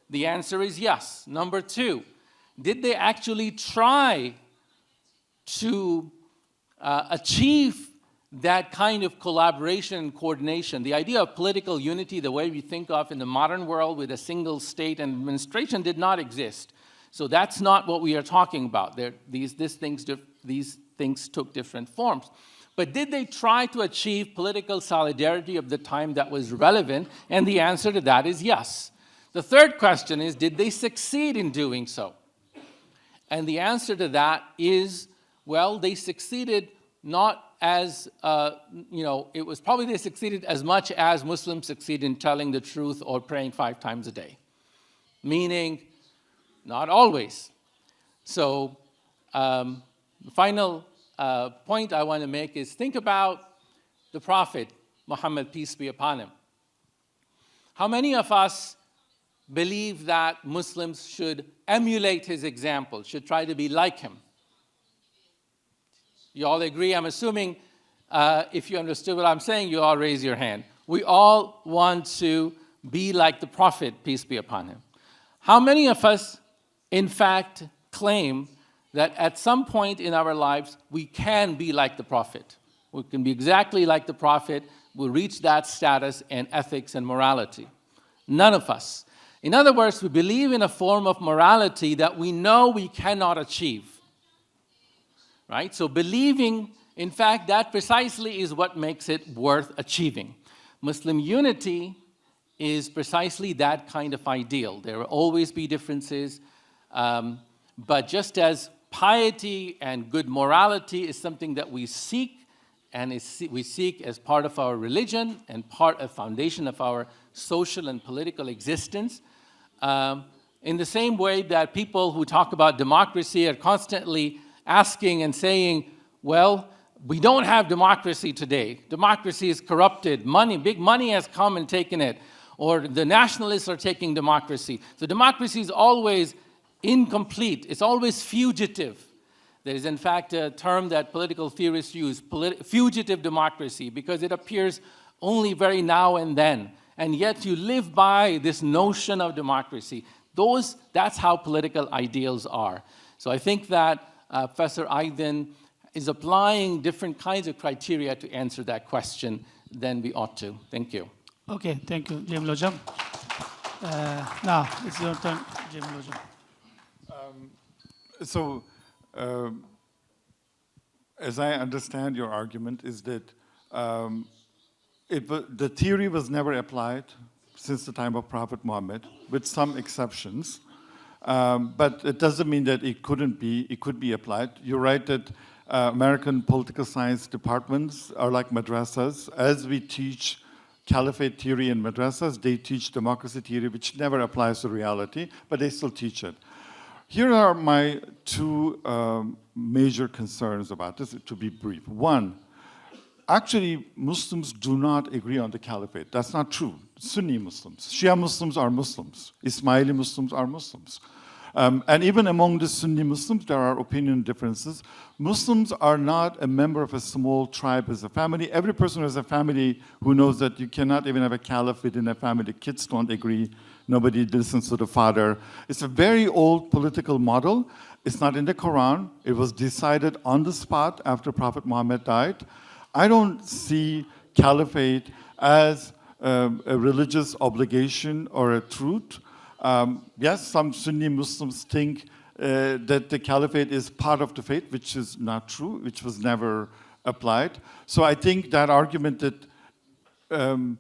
S2: The answer is yes. Number two, did they actually try to achieve that kind of collaboration and coordination? The idea of political unity, the way we think of in the modern world with a single state and administration, did not exist. So that's not what we are talking about. These things took different forms. But did they try to achieve political solidarity of the time that was relevant? And the answer to that is yes. The third question is, did they succeed in doing so? And the answer to that is, well, they succeeded not as, it was probably they succeeded as much as Muslims succeed in telling the truth or praying 5 times a day. Meaning, not always. So, the final point I want to make is think about the Prophet, Muhammad, peace be upon him. How many of us believe that Muslims should emulate his example, should try to be like him? You all agree? I'm assuming if you understood what I'm saying, you all raise your hand. We all want to be like the Prophet, peace be upon him. How many of us, in fact, claim that at some point in our lives, we can be like the Prophet? We can be exactly like the Prophet. We'll reach that status and ethics and morality. None of us. In other words, we believe in a form of morality that we know we cannot achieve. Right? So believing, in fact, that precisely is what makes it worth achieving. Muslim unity is precisely that kind of ideal. There will always be differences, but just as piety and good morality is something that we seek, and we seek as part of our religion and part of foundation of our social and political existence, in the same way that people who talk about democracy are constantly asking and saying, well, we don't have democracy today. Democracy is corrupted. Money, big money has come and taken it. Or the nationalists are taking democracy. So democracy is always incomplete. It's always fugitive. There is, in fact, a term that political theorists use, fugitive democracy, because it appears only very now and then. And yet you live by this notion of democracy. That's how political ideals are. So I think that Professor Aydin is applying different kinds of criteria to answer that question than we ought to. Thank you.
S1: Okay, thank you, Cemil Hocam. Now, it's your turn, Cemil Hocam.
S3: So, as I understand your argument is that the theory was never applied since the time of Prophet Muhammad, with some exceptions. But it doesn't mean that it could be applied. You're right that American political science departments are like madrasas. As we teach Caliphate theory in madrasas, they teach democracy theory, which never applies to reality, but they still teach it. Here are my two major concerns about this, to be brief. One, actually, Muslims do not agree on the Caliphate. That's not true. Sunni Muslims, Shia Muslims are Muslims, Ismaili Muslims are Muslims. And even among the Sunni Muslims, there are opinion differences. Muslims are not a member of a small tribe as a family. Every person who has a family who knows that you cannot even have a caliph within a family. Kids don't agree. Nobody listens to the father. It's a very old political model. It's not in the Quran. It was decided on the spot after Prophet Muhammad died. I don't see caliphate as a religious obligation or a truth. Yes, some Sunni Muslims think that the caliphate is part of the faith, which is not true, which was never applied. So I think that argument that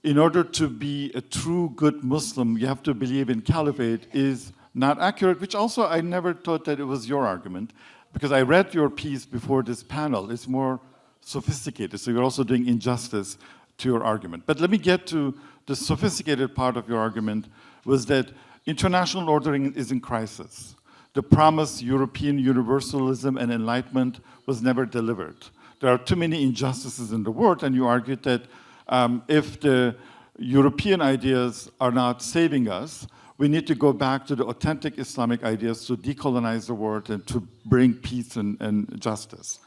S3: in order to be a true good Muslim, you have to believe in caliphate is not accurate, which also I never thought that it was your argument, because I read your piece before this panel. It's more sophisticated, so you're also doing injustice to your argument. But let me get to the sophisticated part of your argument, was that international ordering is in crisis. The promised European universalism and enlightenment was never delivered. There are too many injustices in the world, and you argued that if the European ideas are not saving us, we need to go back to the authentic Islamic ideas to decolonize the world and to bring peace and justice.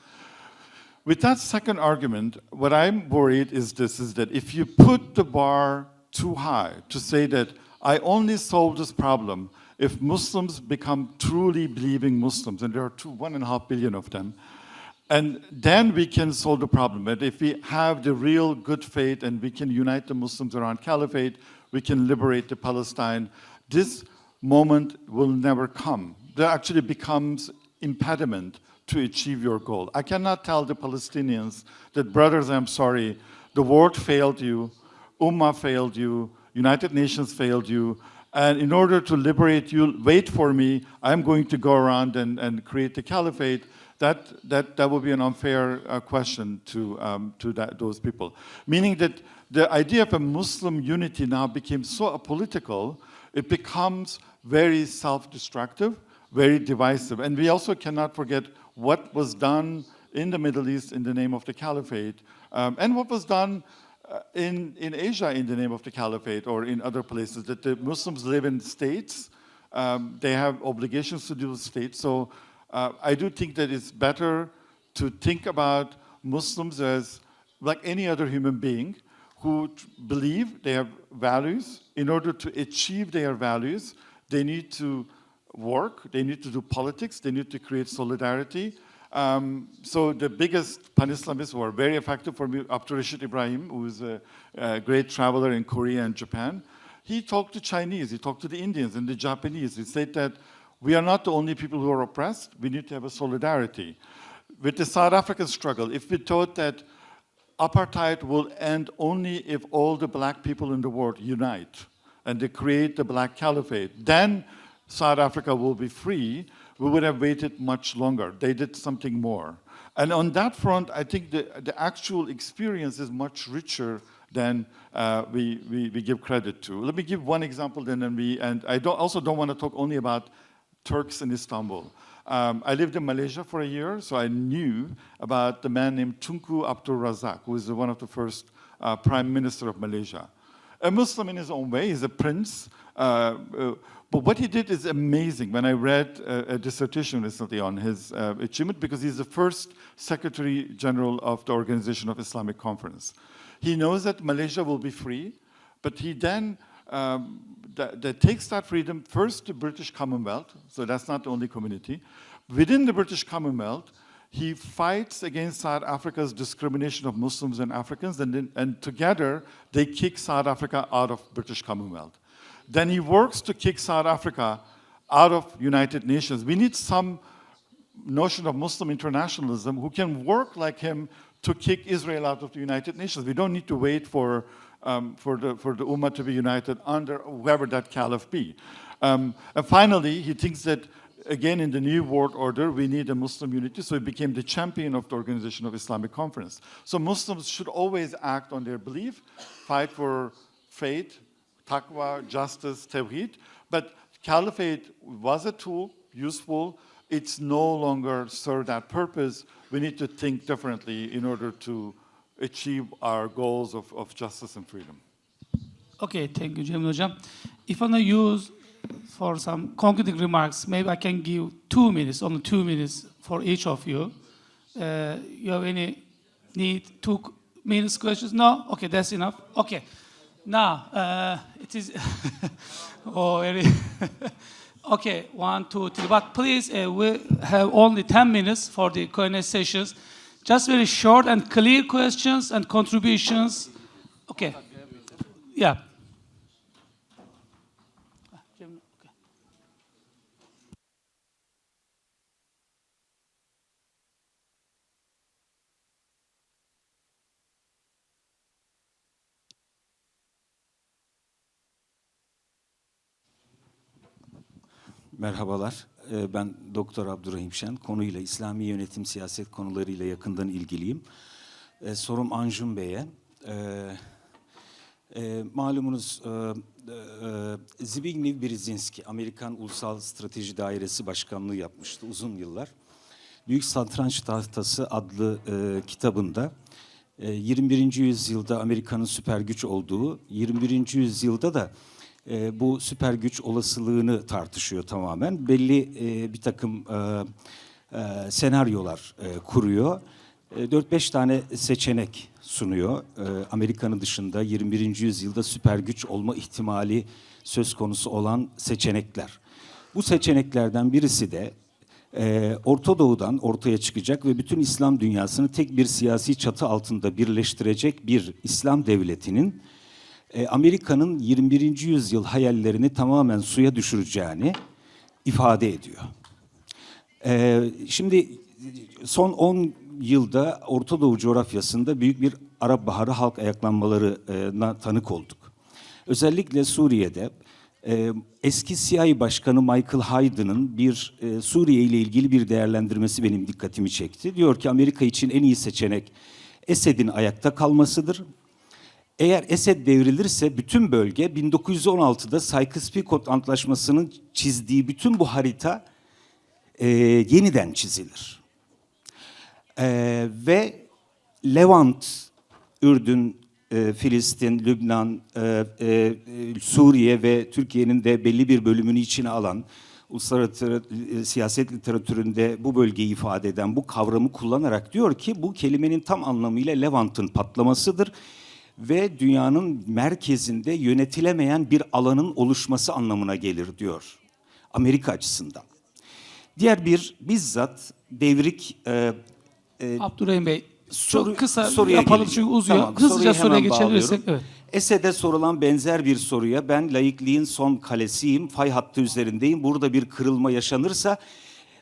S3: With that second argument, what I'm worried is this, is that if you put the bar too high to say that I only solve this problem if Muslims become truly believing Muslims, and there are 1.5 billion of them, and then we can solve the problem. But if we have the real good faith and we can unite the Muslims around caliphate, we can liberate the Palestine, this moment will never come. That actually becomes impediment to achieve your goal. I cannot tell the Palestinians that, brothers, I'm sorry, the world failed you, Ummah failed you, United Nations failed you, and in order to liberate you, wait for me, I'm going to go around and create the caliphate. That would be an unfair question to those people. Meaning that the idea of a Muslim unity now became so apolitical, it becomes very self-destructive, very divisive. And we also cannot forget what was done in the Middle East in the name of the caliphate, and what was done in Asia in the name of the caliphate, or in other places, that the Muslims live in states. They have obligations to do with states. So I do think that it's better to think about Muslims as like any other human being who believe they have values. In order to achieve their values, they need to work, they need to do politics, they need to create solidarity. So the biggest pan-Islamists who are very effective for me, Abdul Rashid Ibrahim, who is a great traveler in Korea and Japan, he talked to Chinese, he talked to the Indians and the Japanese. He said that we are not the only people who are oppressed, we need to have a solidarity. With the South African struggle, if we thought that apartheid will end only if all the black people in the world unite and they create the black caliphate, then South Africa will be free, we would have waited much longer. They did something more. And on that front, I think the actual experience is much richer than we give credit to. Let me give one example, and I also don't want to talk only about Turks in Istanbul. I lived in Malaysia for a year, so I knew about the man named Tunku Abdul Razak, who is one of the first prime minister of Malaysia. A Muslim in his own way, he's a prince, but what he did is amazing. When I read a dissertation recently on his achievement, because he's the first Secretary General of the Organization of Islamic Conference. He knows that Malaysia will be free, but he then that takes that freedom first to British Commonwealth, so that's not the only community. Within the British Commonwealth, he fights against South Africa's discrimination of Muslims and Africans, and together they kick South Africa out of British Commonwealth. Then he works to kick South Africa out of United Nations. We need some notion of Muslim internationalism who can work like him to kick Israel out of the United Nations. We don't need to wait for the Ummah to be united under whoever that caliph be. And finally, he thinks that, again, in the new world order, we need a Muslim unity, so he became the champion of the Organization of Islamic Conference. So Muslims should always act on their belief, fight for faith, taqwa, justice, tawheed, but Caliphate was a tool, useful. It's no longer serve that purpose. We need to think differently in order to achieve our goals of justice and freedom.
S1: Okay, thank you, Cemil Hocam. If I use for some concluding remarks, maybe I can give 2 minutes, only 2 minutes for each of you. You have any need 2 minutes questions? No? Okay, that's enough. Okay. Now, it is, oh, very, okay, 1, 2, 3, but please, we have only 10 minutes for the Q&A sessions. Just very short and clear questions and contributions. Okay. Yeah.
S4: Merhabalar, ben Doktor Abdurrahim Şen. Konuyla İslami yönetim siyaset konularıyla yakından ilgiliyim. Sorum Anjum Bey'e. Malumunuz Zbigniew Brzezinski, Amerikan Ulusal Strateji Dairesi Başkanlığı yapmıştı uzun yıllar. Büyük Satranç Tahtası adlı kitabında 21. yüzyılda Amerika'nın süper güç olduğu, 21. yüzyılda da bu süper güç olasılığını tartışıyor tamamen. Belli bir takım senaryolar kuruyor. 4-5 tane seçenek sunuyor. Amerika'nın dışında 21. yüzyılda süper güç olma ihtimali söz konusu olan seçenekler. Bu seçeneklerden birisi de Orta Doğu'dan ortaya çıkacak ve bütün İslam dünyasını tek bir siyasi çatı altında birleştirecek bir İslam devletinin Amerika'nın 21. yüzyıl hayallerini tamamen suya düşüreceğini ifade ediyor. Şimdi son 10 yılda Orta Doğu coğrafyasında büyük bir Arap Baharı halk ayaklanmalarına tanık olduk. Özellikle Suriye'de eski CIA Başkanı Michael Hayden'ın bir Suriye ile ilgili bir değerlendirmesi benim dikkatimi çekti. Diyor ki Amerika için en iyi seçenek Esed'in ayakta kalmasıdır. Eğer Esed devrilirse bütün bölge 1916'da Sykes-Picot Antlaşması'nın çizdiği bütün bu harita yeniden çizilir. Ve Levant, Ürdün, Filistin, Lübnan, Suriye ve Türkiye'nin de belli bir bölümünü içine alan, uluslararası siyaset literatüründe bu bölgeyi ifade eden bu kavramı kullanarak diyor ki bu kelimenin tam anlamıyla Levant'ın patlamasıdır ve dünyanın merkezinde yönetilemeyen bir alanın oluşması anlamına gelir diyor Amerika açısından. Diğer bir bizzat devrik
S1: Abdurrahim Bey, çok kısa yapalım
S4: geleceğim.
S1: çünkü uzuyor.
S4: Tamam,
S1: Hızlıca
S4: soruyu
S1: soruya
S4: hemen
S1: geçebilirsek.
S4: bağlıyorum.
S1: Evet.
S4: Esed'e sorulan benzer bir soruya ben laikliğin son kalesiyim, fay hattı üzerindeyim. Burada bir kırılma yaşanırsa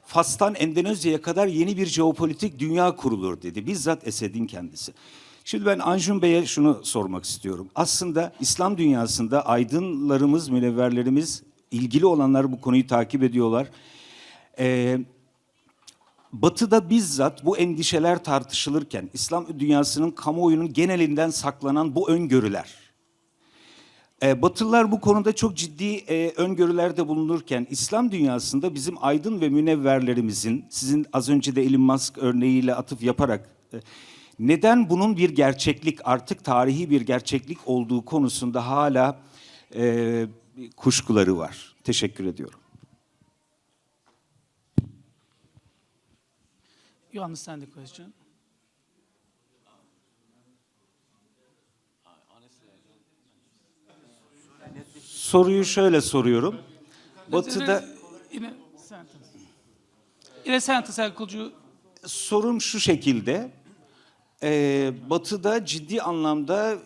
S4: Fas'tan Endonezya'ya kadar yeni bir jeopolitik dünya kurulur dedi. Bizzat Esed'in kendisi. Şimdi ben Anjum Bey'e şunu sormak istiyorum. Aslında İslam dünyasında aydınlarımız, münevverlerimiz, ilgili olanlar bu konuyu takip ediyorlar. Batı'da bizzat bu endişeler tartışılırken, İslam dünyasının kamuoyunun genelinden saklanan bu öngörüler, Batılılar bu konuda çok ciddi öngörülerde bulunurken, İslam dünyasında bizim aydın ve münevverlerimizin, sizin az önce de Elon Musk örneğiyle atıf yaparak, neden bunun bir gerçeklik, artık tarihi bir gerçeklik olduğu konusunda hala kuşkuları var. Teşekkür ediyorum.
S1: You understand the question?
S4: Soruyu şöyle soruyorum. Batı'da
S1: In a sentence. In a sentence, could you...
S4: Sorum şu şekilde. Batı'da ciddi anlamda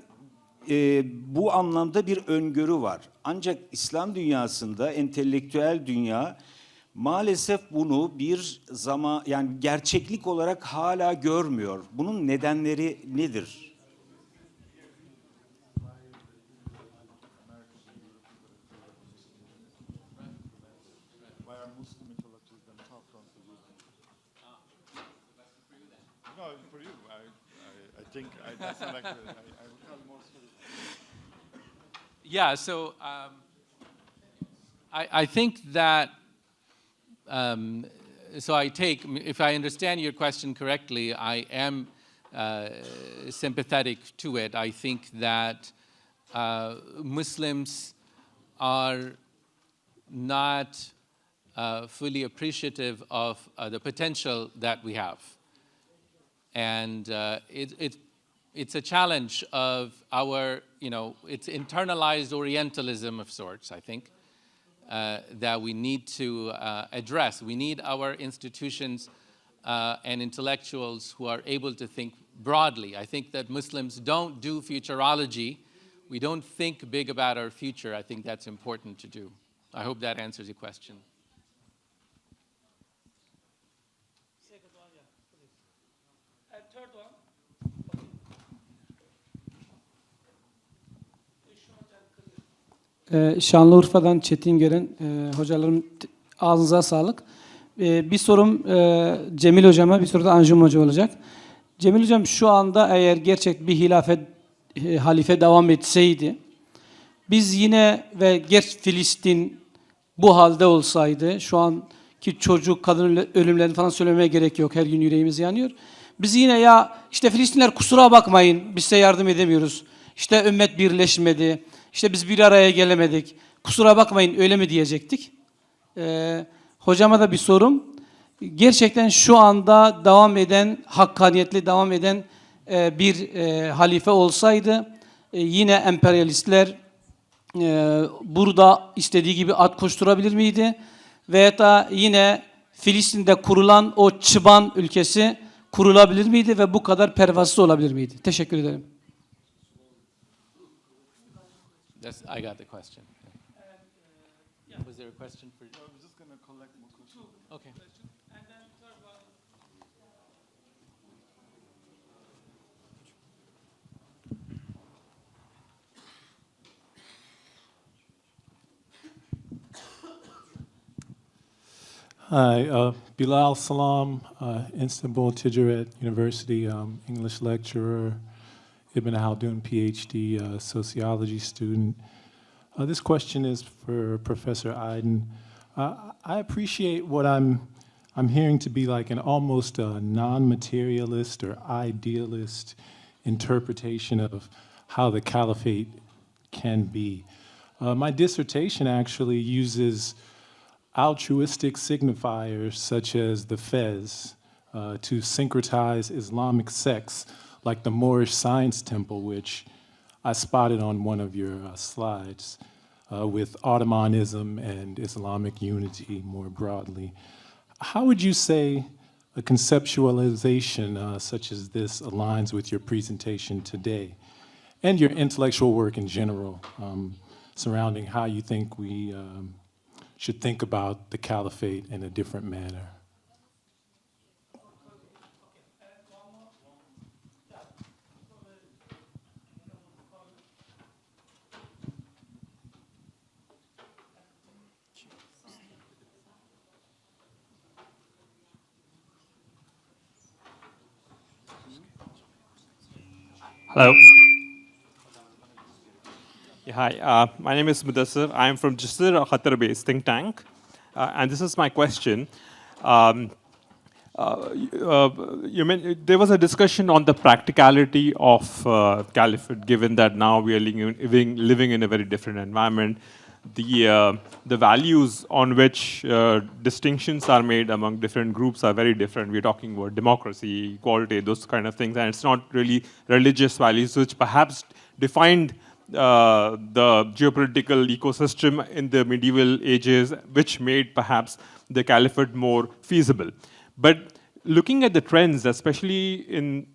S4: bu anlamda bir öngörü var. Ancak İslam dünyasında entelektüel dünya maalesef bunu bir zaman, yani gerçeklik olarak hala görmüyor. Bunun nedenleri nedir?
S3: No, for you. I think that's not like I would call more.
S2: Yeah, so I think that, so I take, if I understand your question correctly, I am sympathetic to it. I think that Muslims are not fully appreciative of the potential that we have. And it's a challenge of our, it's internalized Orientalism of sorts, I think, that we need to address. We need our institutions and intellectuals who are able to think broadly. I think that Muslims don't do futurology. We don't think big about our future. I think that's important to do. I hope that answers your question.
S5: Şanlıurfa'dan Çetin Gören, hocalarım ağzınıza sağlık. Bir sorum Cemil Hocam'a, bir soru da Anjum Hoca olacak. Cemil Hocam, şu anda eğer gerçek bir halife devam etseydi, biz yine ve Filistin bu halde olsaydı, şu anki çocuk, kadın ölümlerini falan söylemeye gerek yok, her gün yüreğimiz yanıyor. Biz yine ya işte Filistinler kusura bakmayın, biz size yardım edemiyoruz. İşte ümmet birleşmedi. İşte biz bir araya gelemedik. Kusura bakmayın, öyle mi diyecektik? Hocama da bir sorum. Gerçekten şu anda devam eden, hakkaniyetli devam eden bir halife olsaydı yine emperyalistler burada istediği gibi at koşturabilir miydi? Veyahut da yine Filistin'de kurulan o çıban ülkesi kurulabilir miydi ve bu kadar pervasız olabilir miydi? Teşekkür ederim.
S2: I got the question. Was there a question for you?
S3: I was just going to collect more questions.
S2: Okay.
S6: Hi, Bilal Salam, Istanbul Ticaret University English lecturer, Ibn Haldun PhD sociology student. This question is for Professor Iden. I appreciate what I'm hearing to be like an almost non-materialist or idealist interpretation of how the caliphate can be. My dissertation actually uses altruistic signifiers such as the fez to syncretize Islamic sects like the Moorish Science Temple, which I spotted on one of your slides, with Ottomanism and Islamic unity more broadly. How would you say a conceptualization such as this aligns with your presentation today and your intellectual work in general surrounding how you think we should think about the caliphate in a different manner?
S7: Hello. Yeah, hi, my name is Mudassir. I am from Jisr, a Qatar-based think tank. And this is my question. There was a discussion on the practicality of Caliphate, given that now we are living in a very different environment. The values on which distinctions are made among different groups are very different. We're talking about democracy, equality, those kind of things, and it's not really religious values which perhaps defined the geopolitical ecosystem in the medieval ages, which made perhaps the caliphate more feasible. But looking at the trends, especially in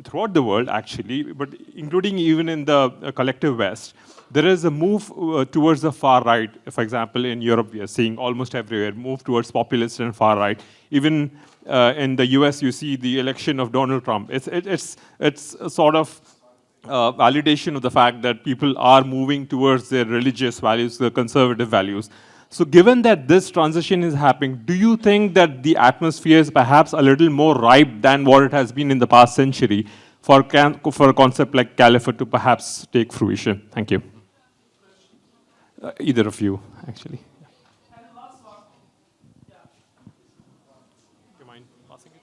S7: throughout the world, actually, but including even in the collective West, there is a move towards the far right. For example, in Europe, we are seeing almost everywhere move towards populist and far right. Even in the US, you see the election of Donald Trump. It's a sort of validation of the fact that people are moving towards their religious values, their conservative values. So given that this transition is happening, do you think that the atmosphere is perhaps a little more ripe than what it has been in the past century for a concept like caliphate to perhaps take fruition? Thank you. Either of you, actually.
S1: And last one. Yeah.
S7: Do you mind passing it?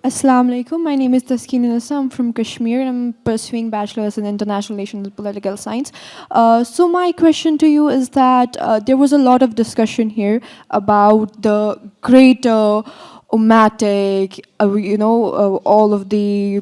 S8: Assalamu alaikum. My name is Taskeen Nissa. I'm from Kashmir. I'm pursuing bachelor's in international relations and political science. So my question to you is that there was a lot of discussion here about the greater ummatic, all of the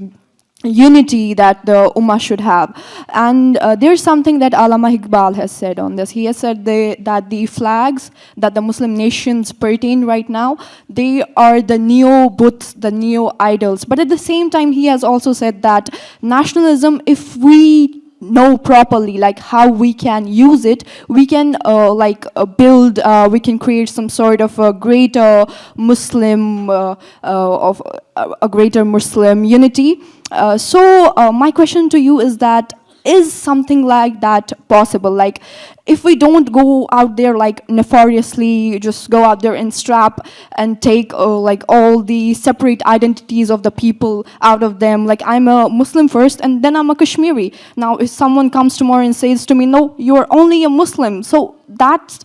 S8: unity that the Ummah should have. And there's something that Allama Iqbal has said on this. He has said that the flags that the Muslim nations pertain right now, they are the neo-Buddhs, the neo-idols. But at the same time, he has also said that nationalism, if we know properly like how we can use it, we can build, we can create some sort of a greater Muslim of a greater Muslim unity. So my question to you is that, is something like that possible? Like, if we don't go out there like nefariously, just go out there and strap and take like all the separate identities of the people out of them. Like, I'm a Muslim first and then I'm a Kashmiri. Now, if someone comes tomorrow and says to me, no, you're only a Muslim. So that,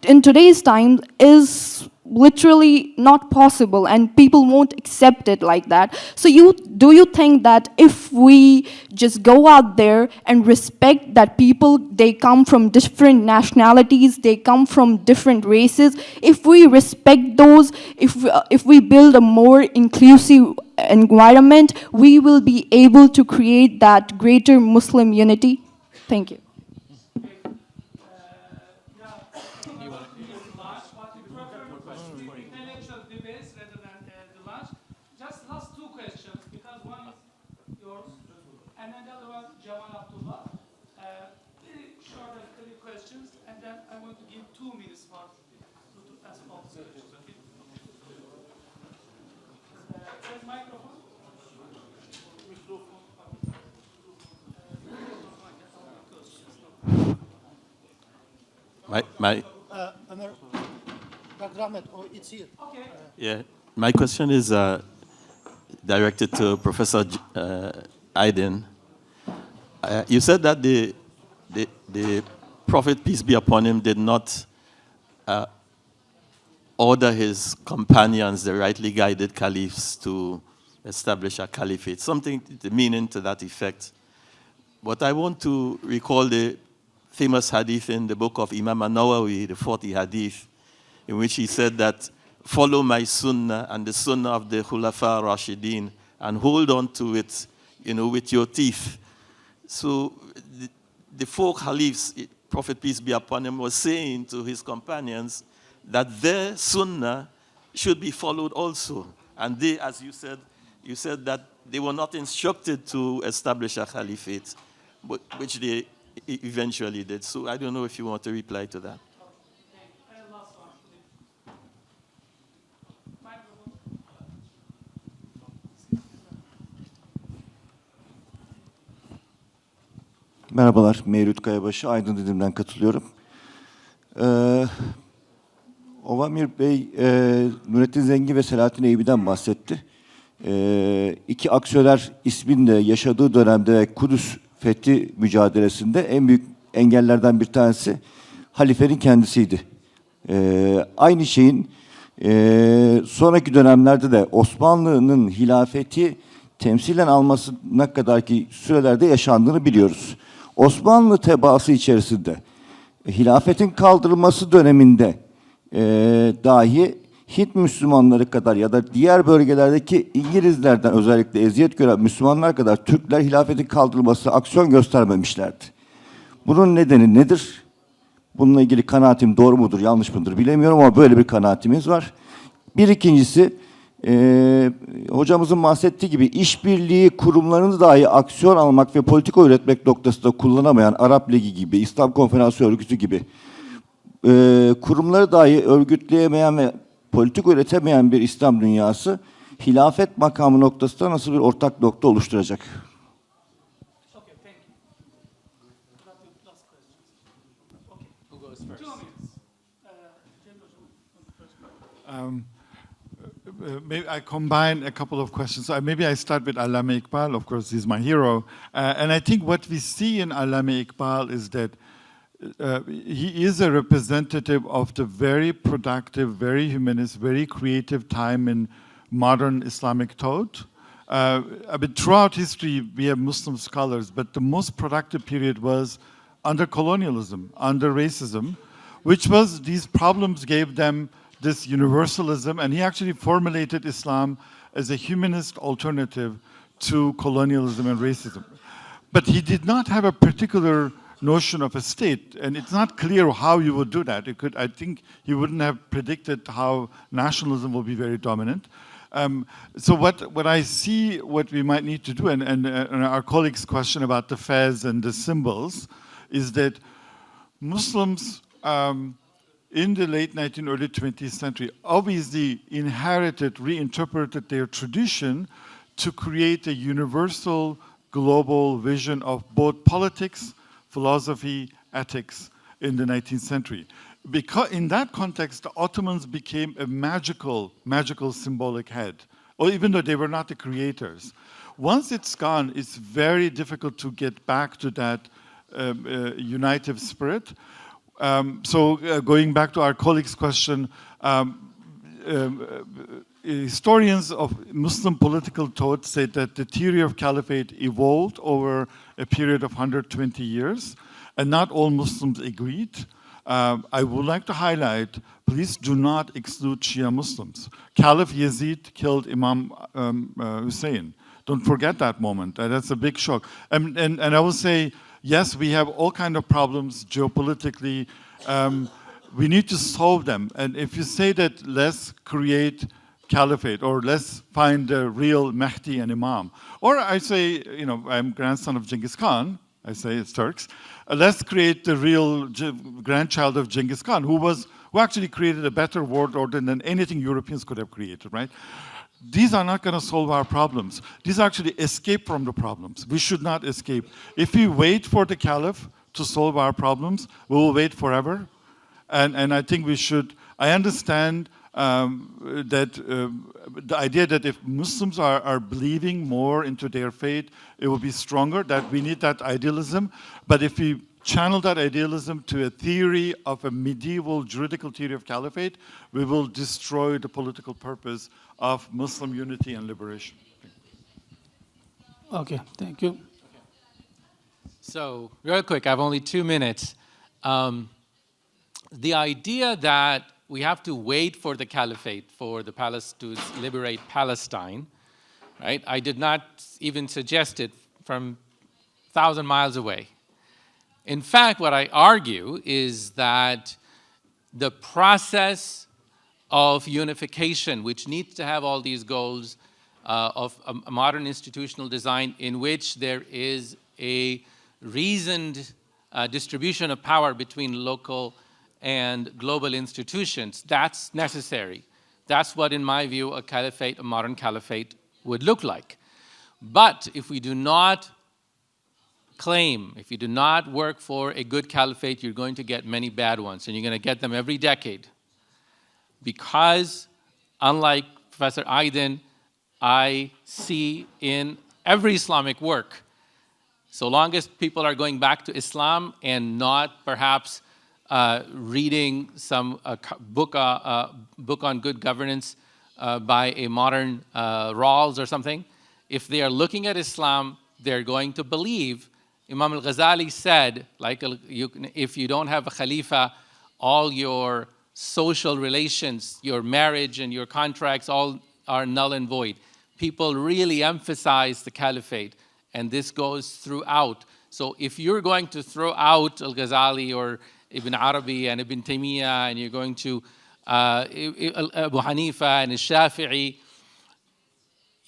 S8: in today's time, is literally not possible, and people won't accept it like that. So do you think that if we just go out there and respect that people, they come from different nationalities, they come from different races, if we respect those, if we build a more inclusive environment, we will be able to create that greater Muslim unity? Thank you.
S1: Intellectual debates rather than the lunch. Just last two questions, because one is yours and then the other one, Jamal Abdullah. Very short and clear questions, and then I want to give 2 minutes for to ask all the questions. Okay? There's microphone.
S9: Yeah, my question is directed to Professor Aydin. You said that the Prophet, peace be upon him, did not order his companions, the rightly guided caliphs, to establish a caliphate, something, the meaning to that effect. But I want to recall the famous hadith in the book of Imam An-Nawawi, the 40 hadith, in which he said that, follow my sunnah and the sunnah of the Khulafa Rashidin and hold on to it, with your teeth. So the four caliphs, Prophet peace be upon him, was saying to his companions that their sunnah should be followed also. And they, as you said that they were not instructed to establish a caliphate, but which they eventually did. So I don't know if you want to reply to that.
S10: Merhabalar, Mevlüt Kayabaşı, Aydın Didim'den katılıyorum. Ovamir Bey, Nurettin Zengi ve Selahattin Eyüpi'den bahsetti. İki aksiyoner ismin de yaşadığı dönemde ve Kudüs fethi mücadelesinde en büyük engellerden bir tanesi halifenin kendisiydi. Aynı şeyin sonraki dönemlerde de Osmanlı'nın hilafeti temsilen almasına kadarki sürelerde yaşandığını biliyoruz. Osmanlı tebaası içerisinde hilafetin kaldırılması döneminde dahi Hint Müslümanları kadar ya da diğer bölgelerdeki İngilizlerden özellikle eziyet gören Müslümanlar kadar Türkler hilafetin kaldırılması aksiyon göstermemişlerdi. Bunun nedeni nedir? Bununla ilgili kanaatim doğru mudur, yanlış mıdır bilemiyorum ama böyle bir kanaatimiz var. Bir ikincisi, hocamızın bahsettiği gibi işbirliği kurumlarını dahi aksiyon almak ve politika üretmek noktasında kullanamayan Arap Ligi gibi, İslam Konferansı Örgütü gibi kurumları dahi örgütleyemeyen ve politika üretemeyen bir İslam dünyası hilafet makamı noktasında nasıl bir ortak nokta oluşturacak?
S3: Maybe I combine a couple of questions. So maybe I start with Allame Iqbal. Of course, he's my hero. And I think what we see in Allame Iqbal is that he is a representative of the very productive, very humanist, very creative time in modern Islamic thought. Throughout history, we have Muslim scholars, but the most productive period was under colonialism, under racism, which was, these problems gave them this universalism, and he actually formulated Islam as a humanist alternative to colonialism and racism. But he did not have a particular notion of a state, and it's not clear how you would do that. I think he wouldn't have predicted how nationalism will be very dominant. So what I see, what we might need to do, and our colleague's question about the fez and the symbols, is that Muslims in the late 19th, early 20th century obviously inherited, reinterpreted their tradition to create a universal global vision of both politics, philosophy, ethics in the 19th century. Because in that context, the Ottomans became a magical symbolic head, or even though they were not the creators. Once it's gone, it's very difficult to get back to that unitive spirit. Going back to our colleague's question, historians of Muslim political thought say that the theory of caliphate evolved over a period of 120 years, and not all Muslims agreed. I would like to highlight, please do not exclude Shia Muslims. Caliph Yazid killed Imam Hussein. Don't forget that moment. That's a big shock. And I will say, yes, we have all kinds of problems geopolitically. We need to solve them. And if you say that let's create caliphate or let's find the real Mahdi and Imam, or I say, I'm grandson of Genghis Khan, I say it's Turks, let's create the real grandchild of Genghis Khan, who actually created a better world order than anything Europeans could have created, right? These are not going to solve our problems. These actually escape from the problems. We should not escape. If we wait for the caliph to solve our problems, we will wait forever. And I think we should, I understand that the idea that if Muslims are believing more into their faith, it will be stronger, that we need that idealism. But if we channel that idealism to a theory of a medieval juridical theory of caliphate, we will destroy the political purpose of Muslim unity and liberation.
S1: Okay, thank you.
S2: So, real quick, I have only 2 minutes. The idea that we have to wait for the caliphate, for the to liberate Palestine, right? I did not even suggest it from 1,000 miles away. In fact, what I argue is that the process of unification, which needs to have all these goals of a modern institutional design in which there is a reasoned distribution of power between local and global institutions, that's necessary. That's what, in my view, a caliphate, a modern caliphate, would look like. But if we do not claim, if you do not work for a good caliphate, you're going to get many bad ones, and you're going to get them every decade. Because, unlike Professor Aydin, I see in every Islamic work, so long as people are going back to Islam and not perhaps reading some book on good governance by a modern Rawls or something, if they are looking at Islam, they're going to believe. Imam al-Ghazali said, like, if you don't have a Khalifa, all your social relations, your marriage and your contracts, all are null and void. People really emphasize the Caliphate, and this goes throughout. So if you're going to throw out al-Ghazali or Ibn Arabi and Ibn Taymiyyah, and you're going to Abu Hanifa and Shafi'i,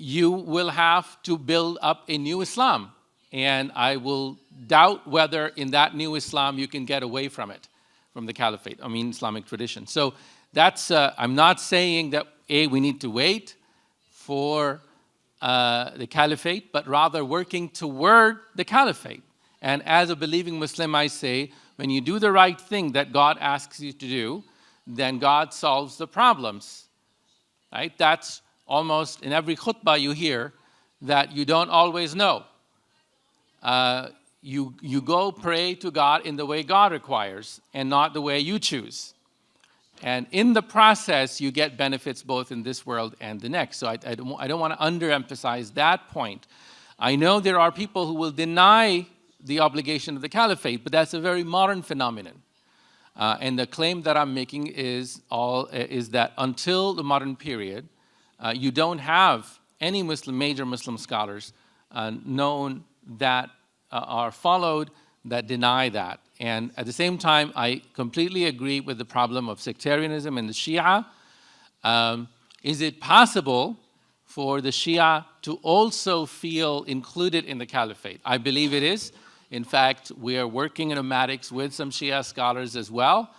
S2: you will have to build up a new Islam. And I will doubt whether in that new Islam you can get away from it, from the Caliphate, Islamic tradition. So that's, I'm not saying that, we need to wait for the Caliphate, but rather working toward the Caliphate. And as a believing Muslim, I say, when you do the right thing that God asks you to do, then God solves the problems, right? That's almost in every khutbah you hear that you don't always know. You go pray to God in the way God requires and not the way you choose. And in the process, you get benefits both in this world and the next. So I don't want to underemphasize that point. I know there are people who will deny the obligation of the Caliphate, but that's a very modern phenomenon. And the claim that I'm making is that until the modern period, you don't have any major Muslim scholars known that are followed that deny that. And at the same time, I completely agree with the problem of sectarianism in the Shia. Is it possible for the Shia to also feel included in the Caliphate? I believe it is. In fact, we are working in nomadics with some Shia scholars as well.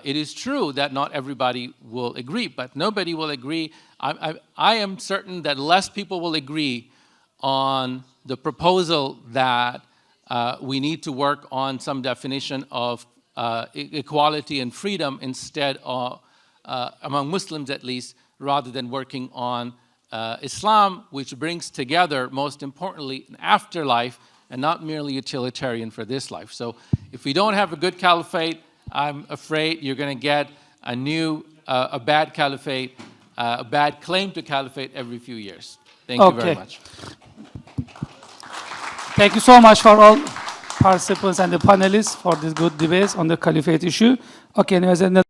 S2: It is true that not everybody will agree, but nobody will agree. I am certain that less people will agree on the proposal that we need to work on some definition of equality and freedom instead of, among Muslims at least, rather than working on Islam, which brings together, most importantly, an afterlife and not merely utilitarian for this life. So if we don't have a good caliphate, I'm afraid you're going to get a bad caliphate, a bad claim to caliphate every few years. Thank you very much.
S1: Thank you so much for all participants and the panelists for this good debate on the caliphate issue. Okay, now